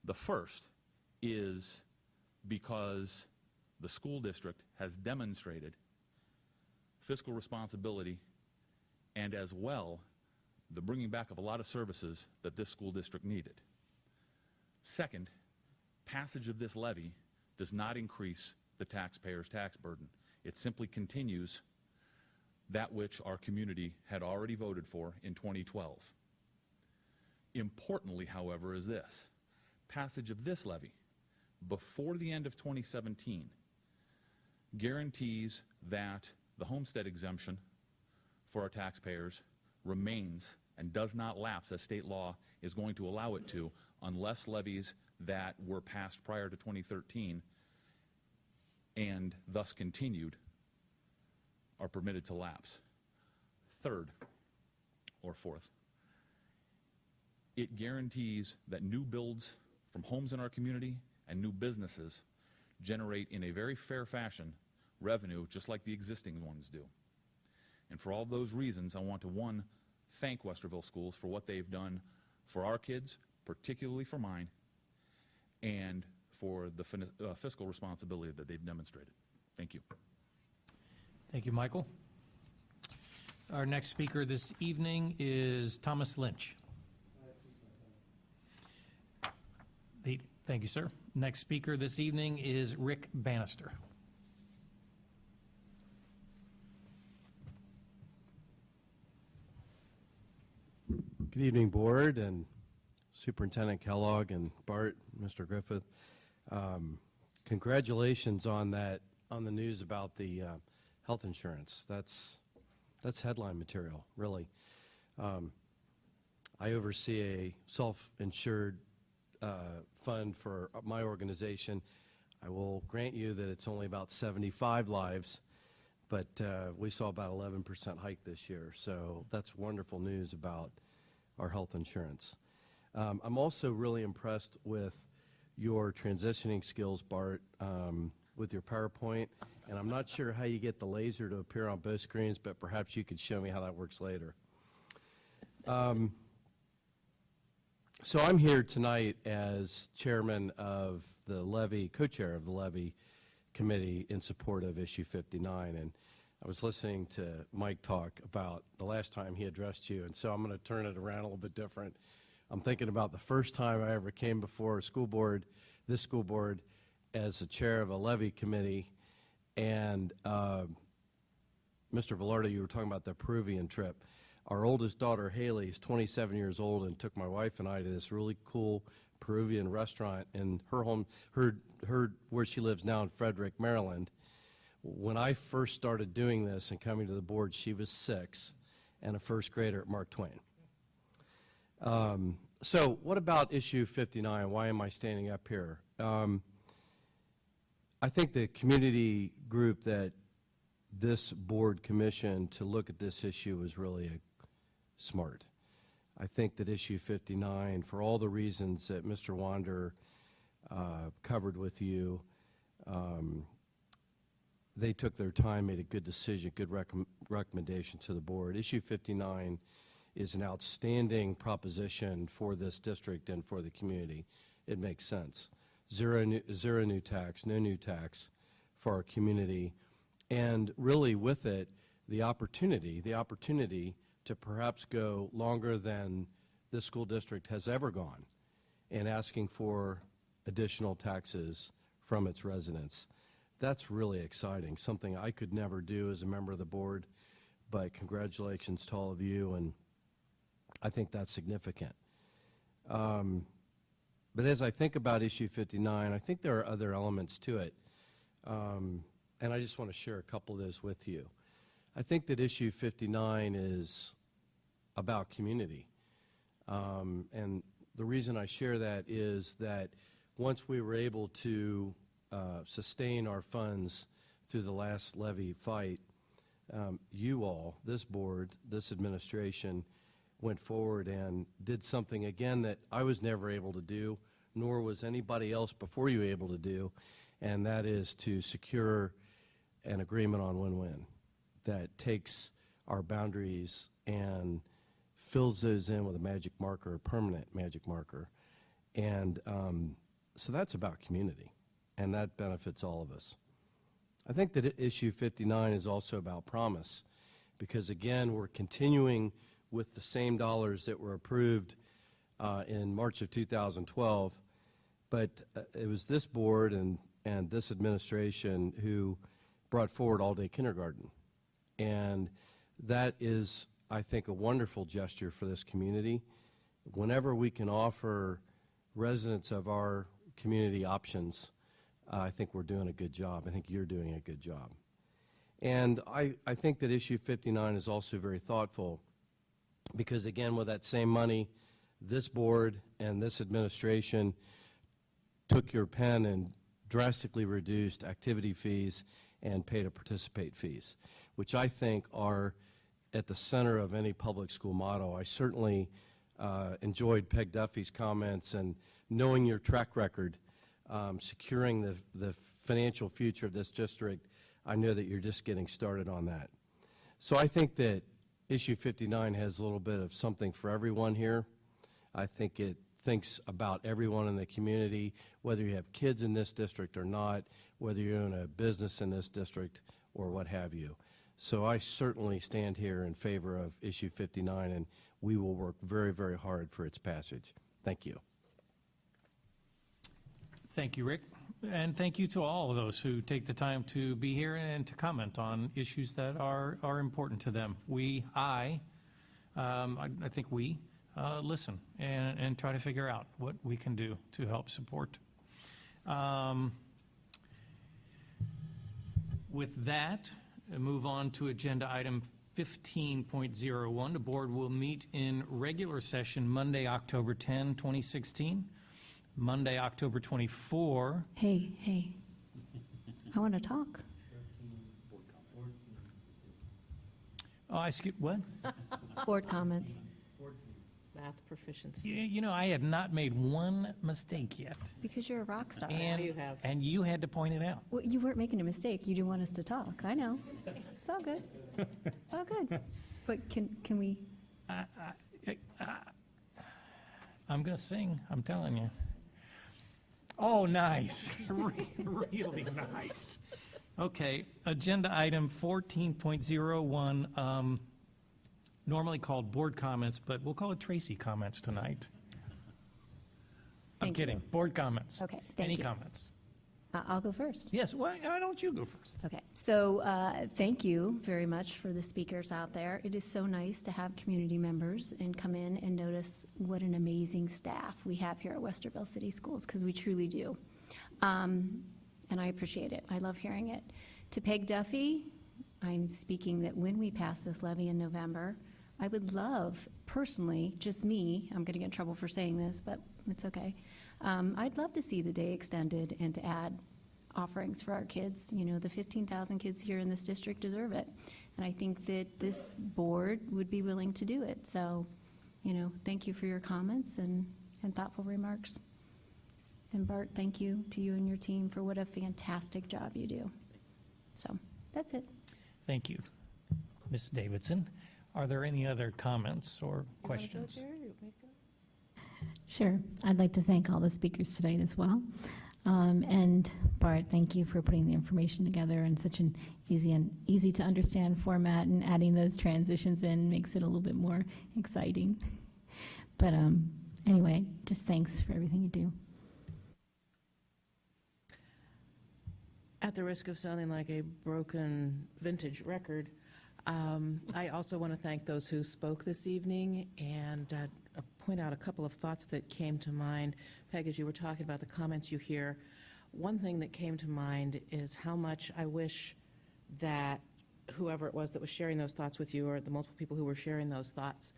The first is because the school district has demonstrated fiscal responsibility and as well the bringing back of a lot of services that this school district needed. Second, passage of this levy does not increase the taxpayer's tax burden. It simply continues that which our community had already voted for in 2012. Importantly, however, is this. Passage of this levy before the end of 2017 guarantees that the homestead exemption for our taxpayers remains and does not lapse as state law is going to allow it to, unless levies that were passed prior to 2013 and thus continued are permitted to lapse. Third, or fourth, it guarantees that new builds from homes in our community and new businesses generate in a very fair fashion revenue just like the existing ones do. And for all those reasons, I want to, 1, thank Westerville Schools for what they've done for our kids, particularly for mine, and for the fiscal responsibility that they've demonstrated. Thank you. Thank you, Michael. Our next speaker this evening is Thomas Lynch. Thank you, sir. Next speaker this evening is Rick Bannister. Good evening, Board and Superintendent Kellogg and Bart, Mr. Griffith. Congratulations on the news about the health insurance. That's headline material, really. I oversee a self-insured fund for my organization. I will grant you that it's only about 75 lives, but we saw about 11% hike this year. So that's wonderful news about our health insurance. I'm also really impressed with your transitioning skills, Bart, with your PowerPoint. And I'm not sure how you get the laser to appear on both screens, but perhaps you could show me how that works later. So I'm here tonight as chairman of the levy, co-chair of the levy committee in support of issue 59. And I was listening to Mike talk about the last time he addressed you, and so I'm going to turn it around a little bit different. I'm thinking about the first time I ever came before a school board, this school board, as the chair of a levy committee. And Mr. Velardo, you were talking about the Peruvian trip. Our oldest daughter, Haley, is 27 years old and took my wife and I to this really cool Peruvian restaurant in her home, where she lives now in Frederick, Maryland. When I first started doing this and coming to the board, she was 6 and a first grader at Mark Twain. So what about issue 59? Why am I standing up here? I think the community group that this board commissioned to look at this issue was really smart. I think that issue 59, for all the reasons that Mr. Wander covered with you, they took their time, made a good decision, good recommendation to the board. Issue 59 is an outstanding proposition for this district and for the community. It makes sense. Zero new tax, no new tax for our community, and really with it, the opportunity to perhaps go longer than this school district has ever gone in asking for additional taxes from its residents. That's really exciting, something I could never do as a member of the board, but congratulations to all of you, and I think that's significant. But as I think about issue 59, I think there are other elements to it, and I just want to share a couple of those with you. I think that issue 59 is about community, and the reason I share that is that once we were able to sustain our funds through the last levy fight, you all, this board, this administration, went forward and did something again that I was never able to do, nor was anybody else before you able to do, and that is to secure an agreement on win-win that takes our boundaries and fills those in with a magic marker, a permanent magic marker. And so that's about community, and that benefits all of us. I think that issue 59 is also about promise, because again, we're continuing with the same dollars that were approved in March of 2012, but it was this board and this administration who brought forward all-day kindergarten. And that is, I think, a wonderful gesture for this community. Whenever we can offer residents of our community options, I think we're doing a good job. I think you're doing a good job. And I think that issue 59 is also very thoughtful, because again, with that same money, this board and this administration took your pen and drastically reduced activity fees and pay to participate fees, which I think are at the center of any public school model. I certainly enjoyed Peg Duffy's comments, and knowing your track record, securing the financial future of this district, I know that you're just getting started on that. So I think that issue 59 has a little bit of something for everyone here. I think it thinks about everyone in the community, whether you have kids in this district or not, whether you own a business in this district or what have you. So I certainly stand here in favor of issue 59, and we will work very, very hard for its passage. Thank you. Thank you, Rick. And thank you to all of those who take the time to be here and to comment on issues that are important to them. I think we listen and try to figure out what we can do to help support. With that, move on to agenda item 15.01. The board will meet in regular session Monday, October 10, 2016. Monday, October 24. Hey, I want to talk. Oh, I skipped, what? Board comments. Math proficiency. You know, I had not made one mistake yet. Because you're a rock star. You have. And you had to point it out. Well, you weren't making a mistake. You didn't want us to talk. I know. It's all good. It's all good. But can we? I'm going to sing, I'm telling you. Oh, nice. Really nice. Okay, agenda item 14.01, normally called board comments, but we'll call it Tracy comments tonight. I'm Thank you. kidding, board comments. Okay, thank Any you. comments? I'll go first. Yes, why don't you go first? Okay, so thank you very much for the speakers out there. It is so nice to have community members and come in and notice what an amazing staff we have here at Westerville City Schools, because we truly do. And I appreciate it. I love hearing it. To Peg Duffy, I'm speaking that when we pass this levy in November, I would love, personally, just me, I'm going to get in trouble for saying this, but it's okay. I'd love to see the day extended and to add offerings for our kids. You know, the 15,000 kids here in this district deserve it. And I think that this board would be willing to do it. So, you know, thank you for your comments and thoughtful remarks. And Bart, thank you to you and your team for what a fantastic job you do. So, that's it. Thank you. Ms. Davidson, are there any other comments or questions? Sure. I'd like to thank all the speakers tonight as well. And Bart, thank you for putting the information together in such an easy to understand format, and adding those transitions in makes it a little bit more exciting. But anyway, just thanks for everything you do. At the risk of sounding like a broken vintage record, I also want to thank those who spoke this evening and point out a couple of thoughts that came to mind. Peg, as you were talking about the comments you hear, one thing that came to mind is how much I wish that whoever it was that was sharing those thoughts with you, or the multiple people who were sharing those thoughts,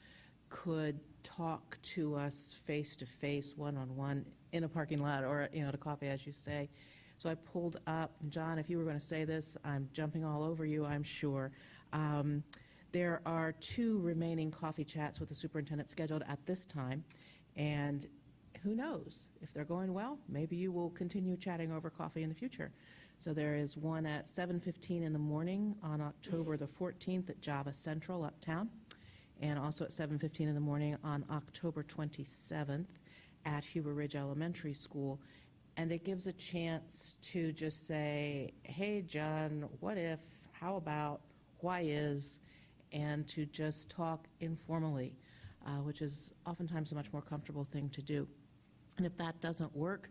could talk to us face-to-face, one-on-one, in a parking lot or, you know, at a coffee, as you say. So I pulled up, John, if you were going to say this, I'm jumping all over you, I'm sure. There are 2 remaining coffee chats with the superintendent scheduled at this time, and who knows, if they're going well, maybe you will continue chatting over coffee in the future. So there is one at 7:15 in the morning on October the 14th at Java Central Uptown, and also at 7:15 in the morning on October 27th at Huber Ridge Elementary School. And it gives a chance to just say, hey, John, what if, how about, why is, and to just talk informally, which is oftentimes a much more comfortable thing to do. And if that doesn't work,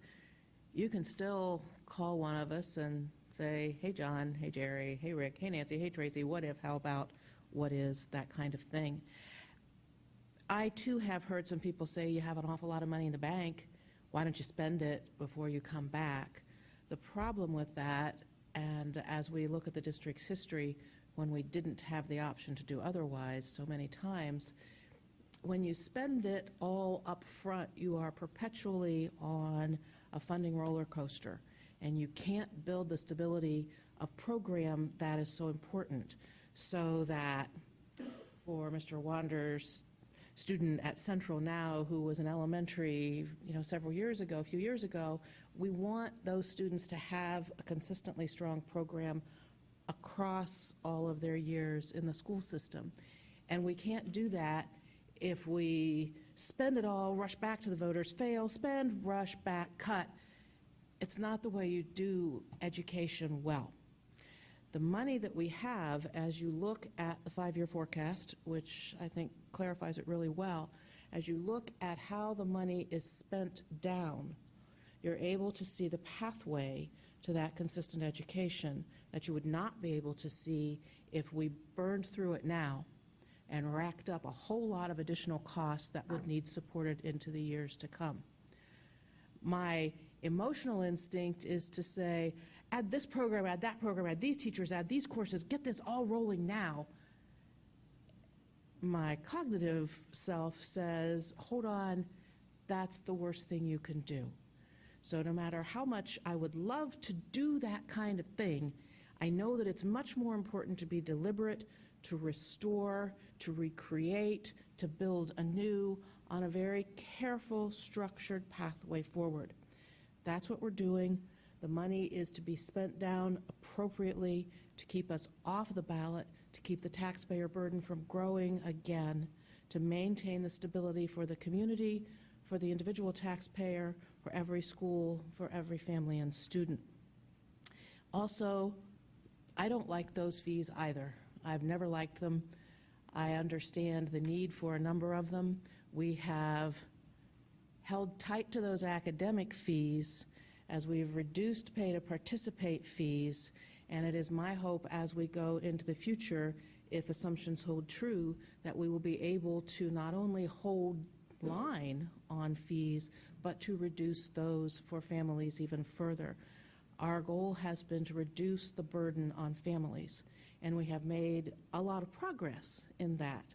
you can still call one of us and say, hey, John, hey, Jerry, hey, Rick, hey, Nancy, hey, Tracy, what if, how about, what is, that kind of thing. I, too, have heard some people say you have an awful lot of money in the bank. Why don't you spend it before you come back? The problem with that, and as we look at the district's history, when we didn't have the option to do otherwise so many times, when you spend it all up front, you are perpetually on a funding roller coaster, and you can't build the stability of program that is so important. So that for Mr. Wander's student at Central now, who was in elementary, you know, a few years ago, we want those students to have a consistently strong program across all of their years in the school system. And we can't do that if we spend it all, rush back to the voters, fail, spend, rush back, cut. It's not the way you do education well. The money that we have, as you look at the 5-year forecast, which I think clarifies it really well, as you look at how the money is spent down, you're able to see the pathway to that consistent education that you would not be able to see if we burned through it now and racked up a whole lot of additional costs that would need supported into the years to come. My emotional instinct is to say, add this program, add that program, add these teachers, add these courses, get this all rolling now. My cognitive self says, hold on, that's the worst thing you can do. So no matter how much I would love to do that kind of thing, I know that it's much more important to be deliberate, to restore, to recreate, to build anew on a very careful, structured pathway forward. That's what we're doing. The money is to be spent down appropriately to keep us off the ballot, to keep the taxpayer burden from growing again, to maintain the stability for the community, for the individual taxpayer, for every school, for every family and student. Also, I don't like those fees either. I've never liked them. I understand the need for a number of them. We have held tight to those academic fees as we've reduced pay to participate fees, and it is my hope as we go into the future, if assumptions hold true, that we will be able to not only hold line on fees, but to reduce those for families even further. Our goal has been to reduce the burden on families, and we have made a lot of progress in that,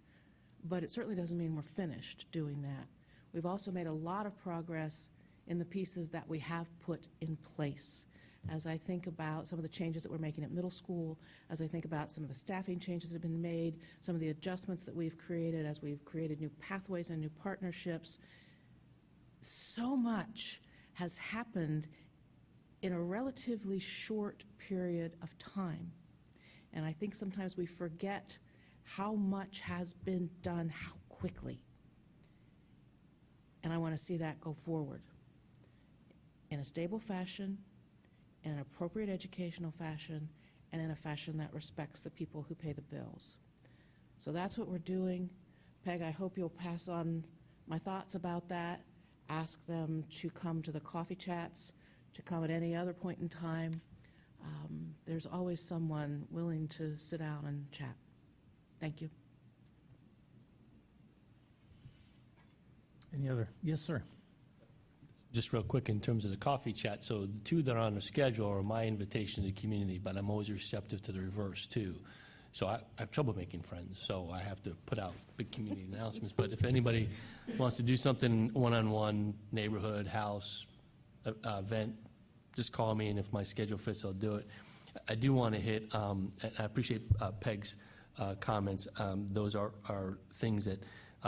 but it certainly doesn't mean we're finished doing that. We've also made a lot of progress in the pieces that we have put in place. As I think about some of the changes that we're making at middle school, as I think about some of the staffing changes that have been made, some of the adjustments that we've created, as we've created new pathways and new partnerships, so much has happened in a relatively short period of time. And I think sometimes we forget how much has been done, how quickly. And I want to see that go forward in a stable fashion, in an appropriate educational fashion, and in a fashion that respects the people who pay the bills. So that's what we're doing. Peg, I hope you'll pass on my thoughts about that. Ask them to come to the coffee chats, to come at any other point in time. There's always someone willing to sit down and chat. Thank you. Any other? Yes, sir. Just real quick, in terms of the coffee chat, so the two that are on the schedule are my invitation to the community, but I'm always receptive to the reverse, too. So I have trouble making friends, so I have to put out big community announcements. But if anybody wants to do something one-on-one, neighborhood, house, event, just call me, and if my schedule fits, I'll do it. I do want to hit, and I appreciate Peg's comments. Those are things that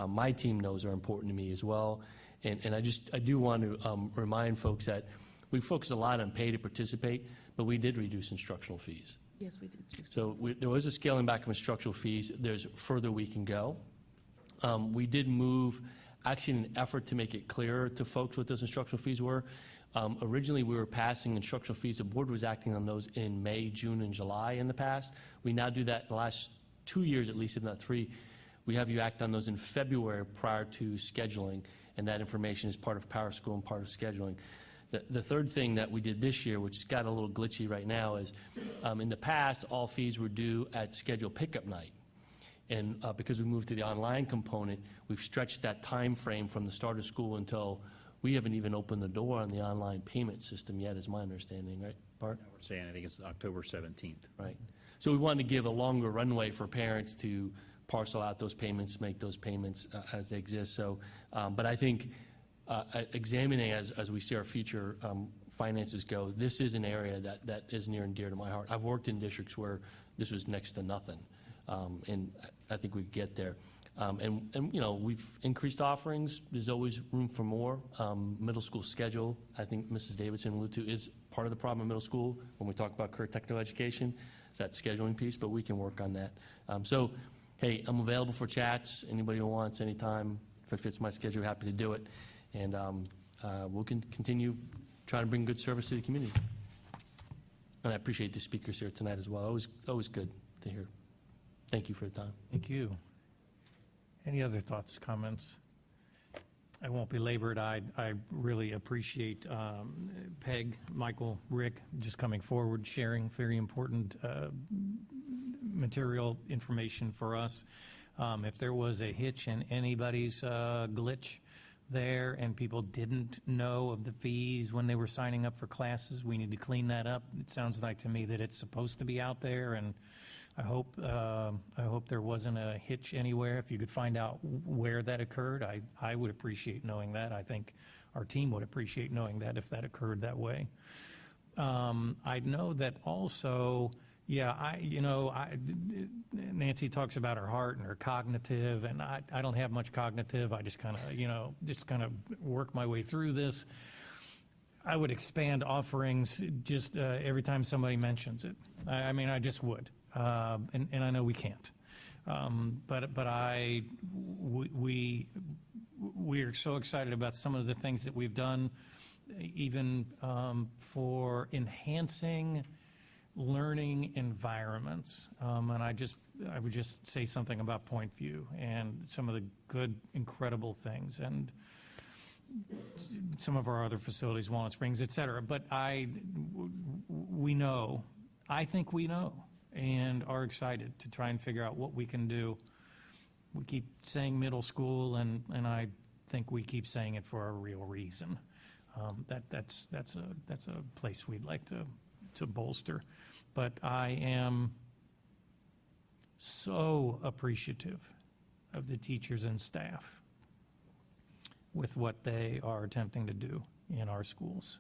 my team knows are important to me as well. And I do want to remind folks that we focus a lot on pay to participate, but we did reduce instructional fees. Yes, we did too. So there was a scaling back of instructional fees. There's further we can go. We did move, actually in an effort to make it clearer to folks what those instructional fees were. Originally, we were passing instructional fees. The board was acting on those in May, June, and July in the past. We now do that in the last 2 years, at least, if not 3. We have you act on those in February prior to scheduling, and that information is part of Power School and part of scheduling. The third thing that we did this year, which has got a little glitchy right now, is in the past, all fees were due at scheduled pickup night. And because we moved to the online component, we've stretched that time frame from the start of school until we haven't even opened the door on the online payment system yet, is my understanding, right, Bart? We're saying, I think it's October 17th. Right. So we wanted to give a longer runway for parents to parcel out those payments, make those payments as they exist. So, but I think examining as we see our future finances go, this is an area that is near and dear to my heart. I've worked in districts where this was next to nothing, and I think we get there. And you know, we've increased offerings. There's always room for more. Middle school schedule, I think Mrs. Davidson alluded to, is part of the problem in middle school when we talk about career technical education. It's that scheduling piece, but we can work on that. So, hey, I'm available for chats. Anybody who wants, anytime, if it fits my schedule, happy to do it. And we'll continue trying to bring good service to the community. And I appreciate the speakers here tonight as well. Always good to hear. Thank you for the time. Thank you. Any other thoughts, comments? I won't belabor it. I really appreciate Peg, Michael, Rick, just coming forward, sharing very important material information for us. If there was a hitch in anybody's glitch there and people didn't know of the fees when they were signing up for classes, we need to clean that up. It sounds like to me that it's supposed to be out there, and I hope there wasn't a hitch anywhere. If you could find out where that occurred, I would appreciate knowing that. I think our team would appreciate knowing that if that occurred that way. I know that also, yeah, Nancy talks about her heart and her cognitive, and I don't have much cognitive. I just kind of work my way through this. I would expand offerings just every time somebody mentions it. I mean, I just would. And I know we can't. But we we're so excited about some of the things that we've done, even for enhancing learning environments. And I would just say something about Point View and some of the good, incredible things, and some of our other facilities, Walnut Springs, et cetera. But we know, I think we know, and are excited to try and figure out what we can do. We keep saying middle school, and I think we keep saying it for a real reason. That's a place we'd like to bolster. But I am so appreciative of the teachers and staff with what they are attempting to do in our schools.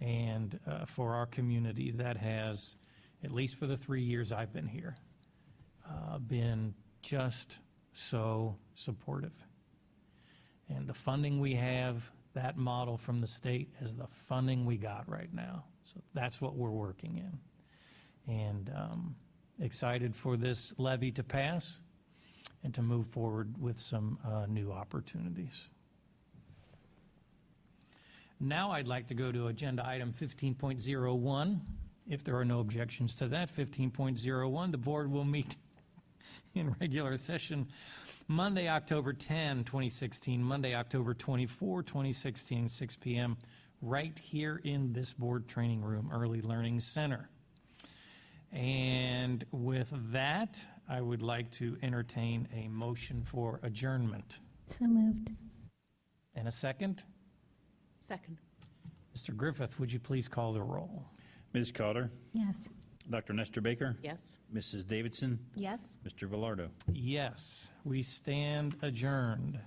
And for our community, that has, at least for the 3 years I've been here, been just so supportive. And the funding we have, that model from the state is the funding we got right now. So that's what we're working in. And excited for this levy to pass and to move forward with some new opportunities. Now I'd like to go to agenda item 15.01. If there are no objections to that, 15.01, the board will meet in regular session Monday, October 10, 2016, Monday, October 24, 2016, 6 p.m., right here in this board training room, Early Learning Center. And with that, I would like to entertain a motion for adjournment. So moved. And a second? Second. Mr. Griffith, would you please call the roll? Ms. Cotter, Yes. Dr. Nestor Baker, Yes? Mrs. Davidson, Yes? Mr. Velardo. Yes, we stand adjourned.